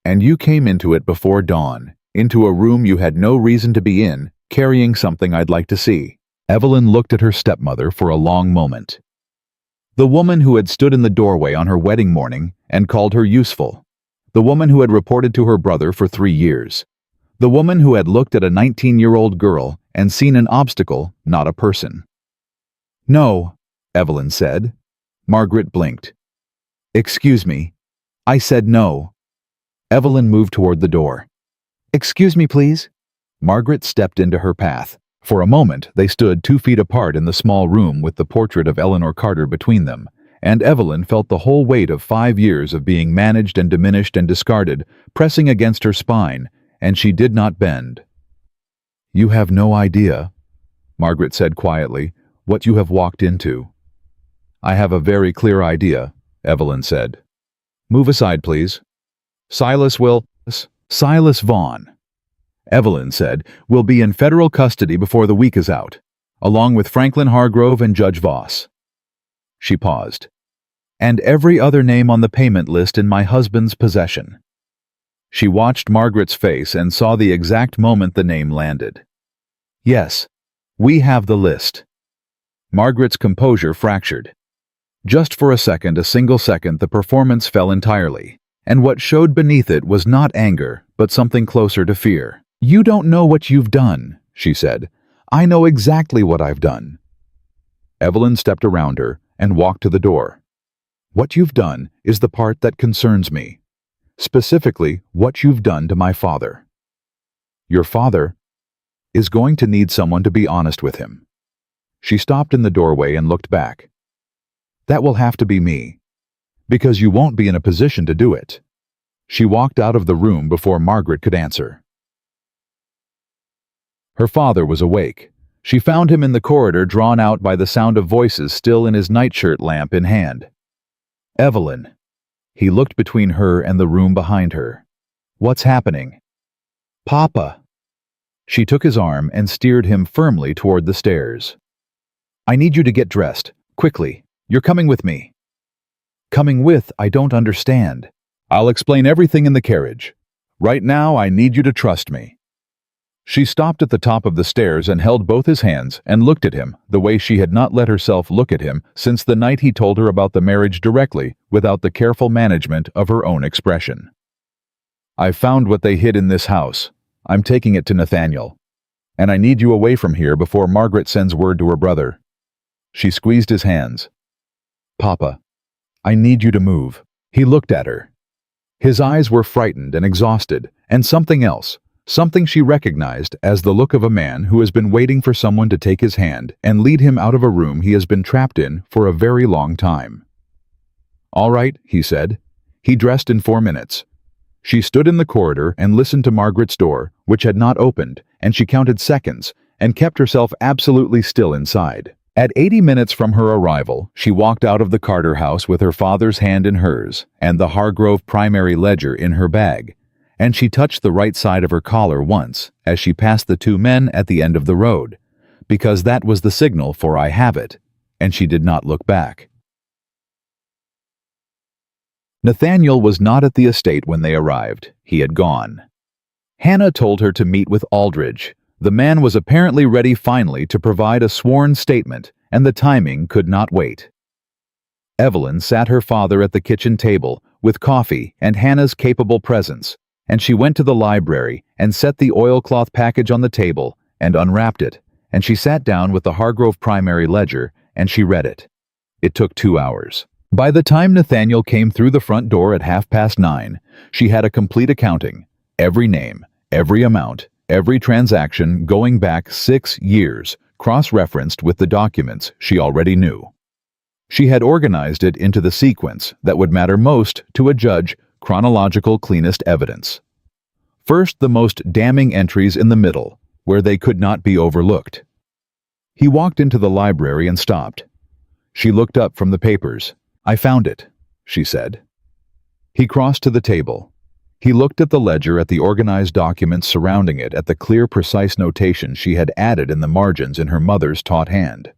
"And you came into it before dawn, into a room you had no reason to be in, carrying something I'd like to see." Evelyn looked at her stepmother for a long moment. The woman who had stood in the doorway on her wedding morning and called her useful. The woman who had reported to her brother for 3 years. The woman who had looked at a 19-year-old girl and seen an obstacle, not a person. "No," Evelyn said. Margaret blinked. "Excuse me. I said no." Evelyn moved toward the door. "Excuse me, please." Margaret stepped into her path. For a moment, they stood 2 feet apart in the small room with the portrait of Eleanor Carter between them, and Evelyn felt the whole weight of 5 years of being managed and diminished and discarded pressing against her spine, and she did not bend. "You have no idea," Margaret said quietly, "what you have walked into." "I have a very clear idea," Evelyn said. "Move aside, please. Silas Vaughn," Evelyn said, "will be in federal custody before the week is out, along with Franklin Hargrove and Judge Voss." She paused. "And every other name on the payment list in my husband's possession." She watched Margaret's face and saw the exact moment the name landed. "Yes, we have the list." Margaret's composure fractured. Just for a second, a single second, the performance fell entirely, and what showed beneath it was not anger, but something closer to fear. "You don't know what you've done," she said. "I know exactly what I've done." Evelyn stepped around her and walked to the door. "What you've done is the part that concerns me," Specifically, what you've done to my father. Your father is going to need someone to be honest with him. She stopped in the doorway and looked back. That will have to be me. Because you won't be in a position to do it. She walked out of the room before Margaret could answer. Her father was awake. She found him in the corridor, drawn out by the sound of voices, still in his nightshirt, lamp in hand. Evelyn. He looked between her and the room behind her. What's happening? Papa. She took his arm and steered him firmly toward the stairs. I need you to get dressed, quickly. You're coming with me. Coming with? I don't understand. I'll explain everything in the carriage. Right now, I need you to trust me. She stopped at the top of the stairs and held both his hands and looked at him the way she had not let herself look at him since the night he told her about the marriage directly, without the careful management of her own expression. I've found what they hid in this house. I'm taking it to Nathaniel. And I need you away from here before Margaret sends word to her brother. She squeezed his hands. Papa, I need you to move. He looked at her. His eyes were frightened and exhausted, and something else, something she recognized as the look of a man who has been waiting for someone to take his hand and lead him out of a room he has been trapped in for a very long time. All right, he said. He dressed in 4 minutes. She stood in the corridor and listened to Margaret's door, which had not opened, and she counted seconds and kept herself absolutely still inside. At 80 minutes from her arrival, she walked out of the Carter house with her father's hand in hers and the Hargrove primary ledger in her bag, and she touched the right side of her collar once as she passed the 2 men at the end of the road, because that was the signal for I have it, and she did not look back. Nathaniel was not at the estate when they arrived. He had gone. Hannah told her to meet with Aldridge. The man was apparently ready finally to provide a sworn statement, and the timing could not wait. Evelyn sat her father at the kitchen table with coffee and Hannah's capable presence, and she went to the library and set the oilcloth package on the table and unwrapped it, and she sat down with the Hargrove primary ledger and she read it. It took 2 hours. By the time Nathaniel came through the front door at 9:30, she had a complete accounting, every name, every amount, every transaction going back 6 years, cross-referenced with the documents she already knew. She had organized it into the sequence that would matter most to a judge, chronological cleanest evidence. First, the most damning entries in the middle, where they could not be overlooked. He walked into the library and stopped. She looked up from the papers. I found it, she said. He crossed to the table. He looked at the ledger, at the organized documents surrounding it, at the clear, precise notation she had added in the margins in her mother's taut hand.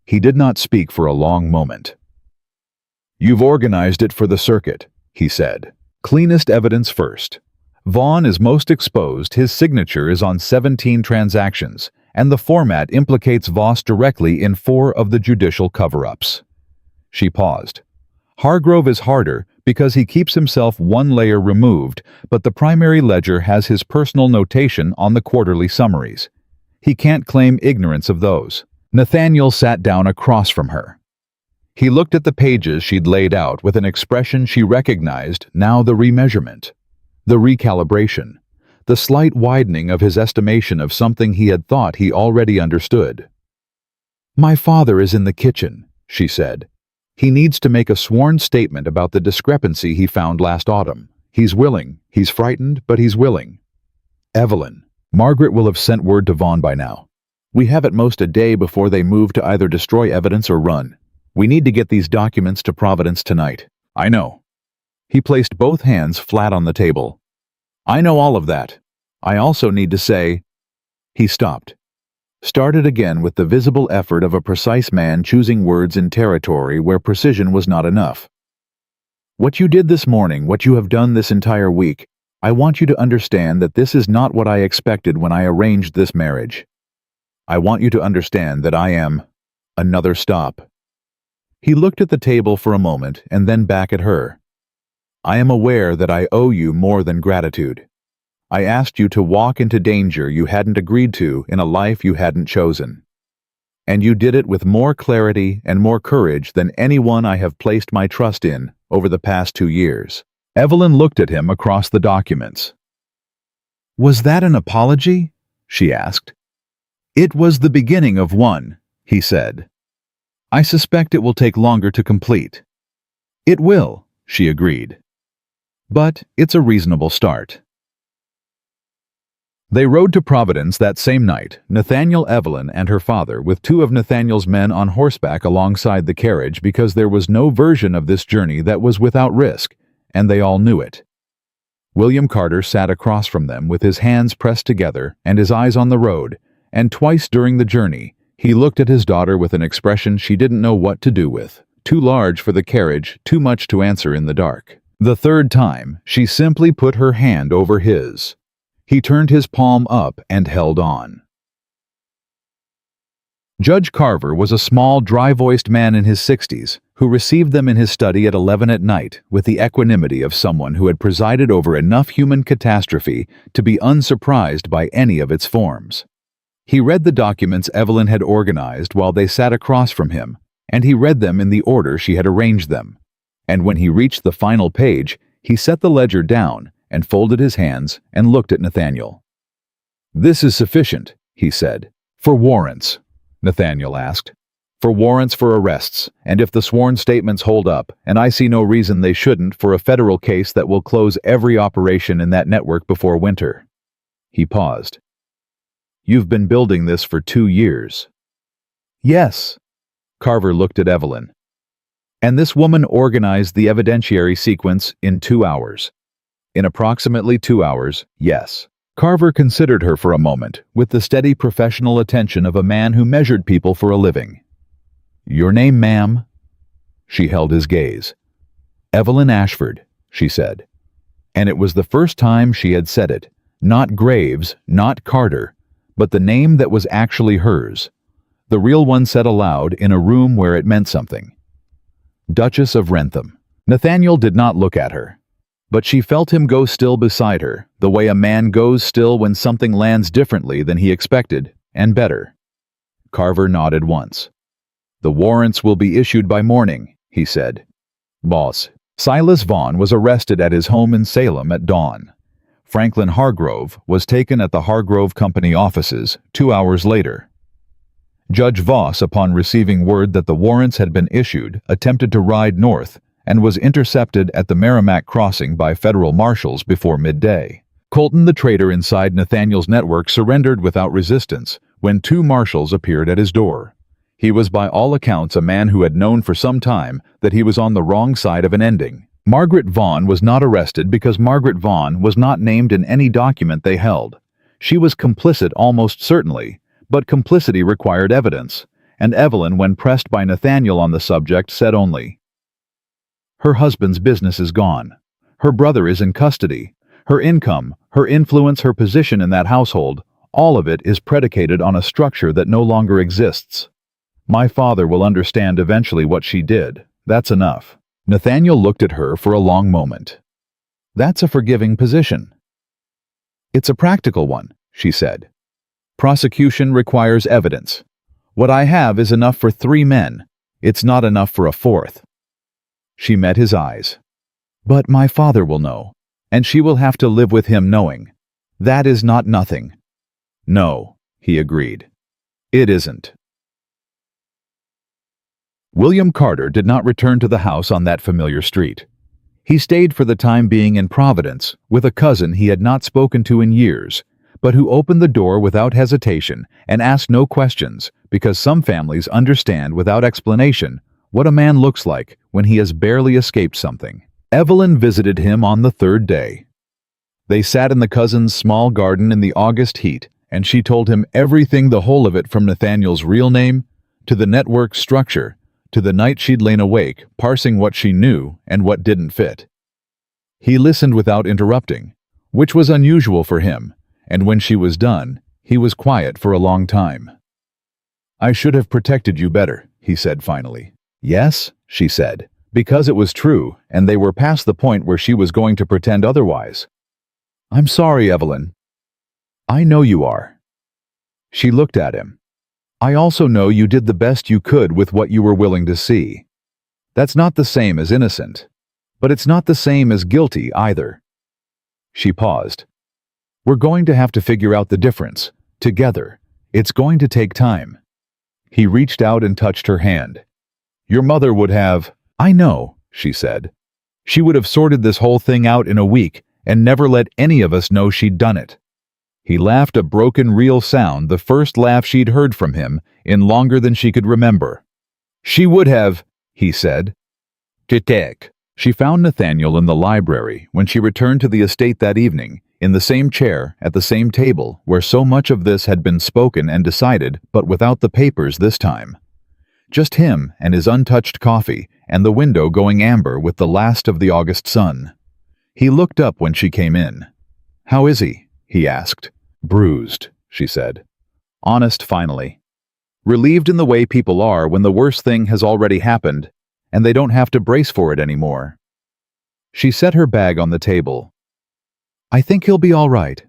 He did not speak for a long moment. You've organized it for the circuit, he said. Cleanest evidence first. Vaughn is most exposed. His signature is on 17 transactions, and the format implicates Voss directly in 4 of the judicial cover-ups. She paused. Hargrove is harder because he keeps himself 1 layer removed, but the primary ledger has his personal notation on the quarterly summaries. He can't claim ignorance of those. Nathaniel sat down across from her. He looked at the pages she'd laid out with an expression she recognized, now the remeasurement, the recalibration, the slight widening of his estimation of something he had thought he already understood. My father is in the kitchen, she said. He needs to make a sworn statement about the discrepancy he found last autumn. He's willing. He's frightened, but he's willing. Evelyn. Margaret will have sent word to Vaughn by now. We have at most a day before they move to either destroy evidence or run. We need to get these documents to Providence tonight. I know. He placed both hands flat on the table. I know all of that. I also need to say... He stopped. Started again with the visible effort of a precise man choosing words in territory where precision was not enough. What you did this morning, what you have done this entire week, I want you to understand that this is not what I expected when I arranged this marriage. I want you to understand that I am... Another stop. He looked at the table for a moment and then back at her. I am aware that I owe you more than gratitude. I asked you to walk into danger you hadn't agreed to in a life you hadn't chosen. And you did it with more clarity and more courage than anyone I have placed my trust in over the past 2 years. Evelyn looked at him across the documents. "Was that an apology?" she asked. "It was the beginning of one," he said. "I suspect it will take longer to complete." "It will," she agreed. "But it's a reasonable start." They rode to Providence that same night, Nathaniel, Evelyn, and her father, with two of Nathaniel's men on horseback alongside the carriage, because there was no version of this journey that was without risk, and they all knew it. William Carter sat across from them with his hands pressed together and his eyes on the road, and twice during the journey he looked at his daughter with an expression she didn't know what to do with, too large for the carriage, too much to answer in the dark. The third time, she simply put her hand over his. He turned his palm up and held on. Judge Carver was a small, dry-voiced man in his 60s who received them in his study at 11 at night with the equanimity of someone who had presided over enough human catastrophe to be unsurprised by any of its forms. He read the documents Evelyn had organized while they sat across from him, and he read them in the order she had arranged them. And when he reached the final page, he set the ledger down and folded his hands and looked at Nathaniel. "This is sufficient," he said. "For warrants?" Nathaniel asked. "For warrants for arrests, and if the sworn statements hold up, and I see no reason they shouldn't, for a federal case that will close every operation in that network before winter." He paused. "You've been building this for 2 years." "Yes." Carver looked at Evelyn. "And this woman organized the evidentiary sequence in 2 hours." "In approximately 2 hours, yes." Carver considered her for a moment, with the steady professional attention of a man who measured people for a living. "Your name, ma'am?" She held his gaze. "Evelyn Ashford," she said. And it was the first time she had said it. Not Graves, not Carter, but the name that was actually hers. The real one said aloud in a room where it meant something. Duchess of Wrentham. Nathaniel did not look at her, but she felt him go still beside her, the way a man goes still when something lands differently than he expected, and better. Carver nodded once. "The warrants will be issued by morning," he said. "Boss." Silas Vaughn was arrested at his home in Salem at dawn. Franklin Hargrove was taken at the Hargrove Company offices 2 hours later. Judge Voss, upon receiving word that the warrants had been issued, attempted to ride north and was intercepted at the Merrimack crossing by federal marshals before midday. Colton, the traitor inside Nathaniel's network, surrendered without resistance when 2 marshals appeared at his door. He was by all accounts a man who had known for some time that he was on the wrong side of an ending. Margaret Vaughn was not arrested because Margaret Vaughn was not named in any document they held. She was complicit almost certainly, but complicity required evidence, and Evelyn, when pressed by Nathaniel on the subject, said only, "Her husband's business is gone. Her brother is in custody. Her income, her influence, her position in that household, all of it is predicated on a structure that no longer exists. My father will understand eventually what she did. That's enough." Nathaniel looked at her for a long moment. "That's a forgiving position." "It's a practical one," she said. "Prosecution requires evidence. What I have is enough for 3 men. It's not enough for a 4th. She met his eyes. "But my father will know, and she will have to live with him knowing. That is not nothing." "No," he agreed. "It isn't." William Carter did not return to the house on that familiar street. He stayed for the time being in Providence with a cousin he had not spoken to in years, but who opened the door without hesitation and asked no questions, because some families understand without explanation what a man looks like when he has barely escaped something. Evelyn visited him on the 3rd day. They sat in the cousin's small garden in the August heat, and she told him everything, the whole of it, from Nathaniel's real name to the network structure to the night she'd lain awake, parsing what she knew and what didn't fit. He listened without interrupting, which was unusual for him, and when she was done, he was quiet for a long time. "I should have protected you better," he said finally. "Yes," she said, because it was true, and they were past the point where she was going to pretend otherwise. "I'm sorry, Evelyn." "I know you are." She looked at him. "I also know you did the best you could with what you were willing to see. That's not the same as innocent. But it's not the same as guilty either. She paused. We're going to have to figure out the difference, together. It's going to take time. He reached out and touched her hand. Your mother would have— I know, she said. She would have sorted this whole thing out in a week and never let any of us know she'd done it. He laughed a broken, real sound, the first laugh she'd heard from him in longer than she could remember. She would have, he said. Titek. She found Nathaniel in the library when she returned to the estate that evening, in the same chair, at the same table, where so much of this had been spoken and decided, but without the papers this time. Just him and his untouched coffee, and the window going amber with the last of the August sun. He looked up when she came in. How is he asked. Bruised, she said. Honest finally. Relieved in the way people are when the worst thing has already happened, and they don't have to brace for it anymore. She set her bag on the table. I think he'll be all right.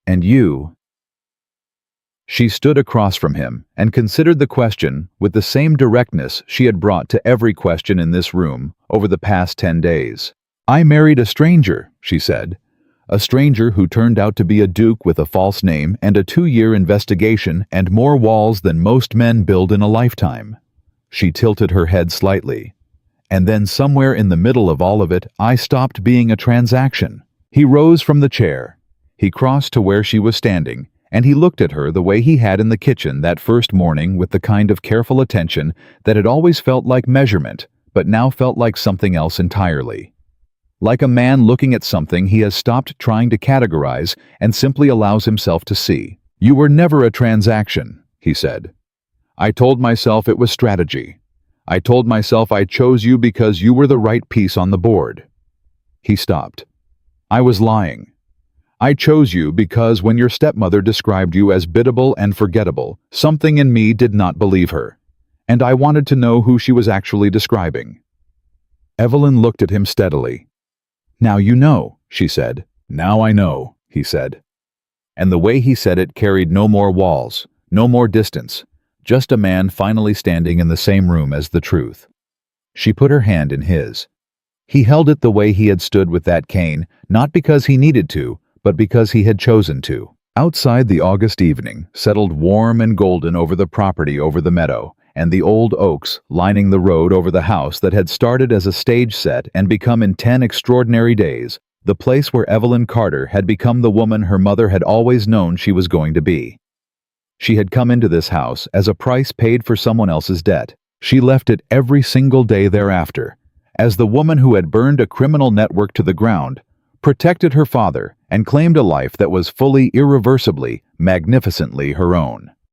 And you? She stood across from him and considered the question with the same directness she had brought to every question in this room over the past 10 days. I married a stranger, she said. A stranger who turned out to be a duke with a false name and a 2-year investigation and more walls than most men build in a lifetime. She tilted her head slightly. And then somewhere in the middle of all of it, I stopped being a transaction. He rose from the chair. He crossed to where she was standing, and he looked at her the way he had in the kitchen that first morning with the kind of careful attention that had always felt like measurement, but now felt like something else entirely. Like a man looking at something he has stopped trying to categorize and simply allows himself to see. You were never a transaction, he said. I told myself it was strategy. I told myself I chose you because you were the right piece on the board. He stopped. I was lying. I chose you because when your stepmother described you as biddable and forgettable, something in me did not believe her, and I wanted to know who she was actually describing. Evelyn looked at him steadily. Now you know, she said. Now I know, he said. And the way he said it carried no more walls, no more distance, just a man finally standing in the same room as the truth. She put her hand in his. He held it the way he had stood with that cane, not because he needed to, but because he had chosen to. Outside, the August evening settled warm and golden over the property over the meadow, and the old oaks lining the road over the house that had started as a stage set and become in 10 extraordinary days, the place where Evelyn Carter had become the woman her mother had always known she was going to be. She had come into this house as a price paid for someone else's debt. She left it every single day thereafter, as the woman who had burned a criminal network to the ground, protected her father, and claimed a life that was fully, irreversibly, magnificently her own.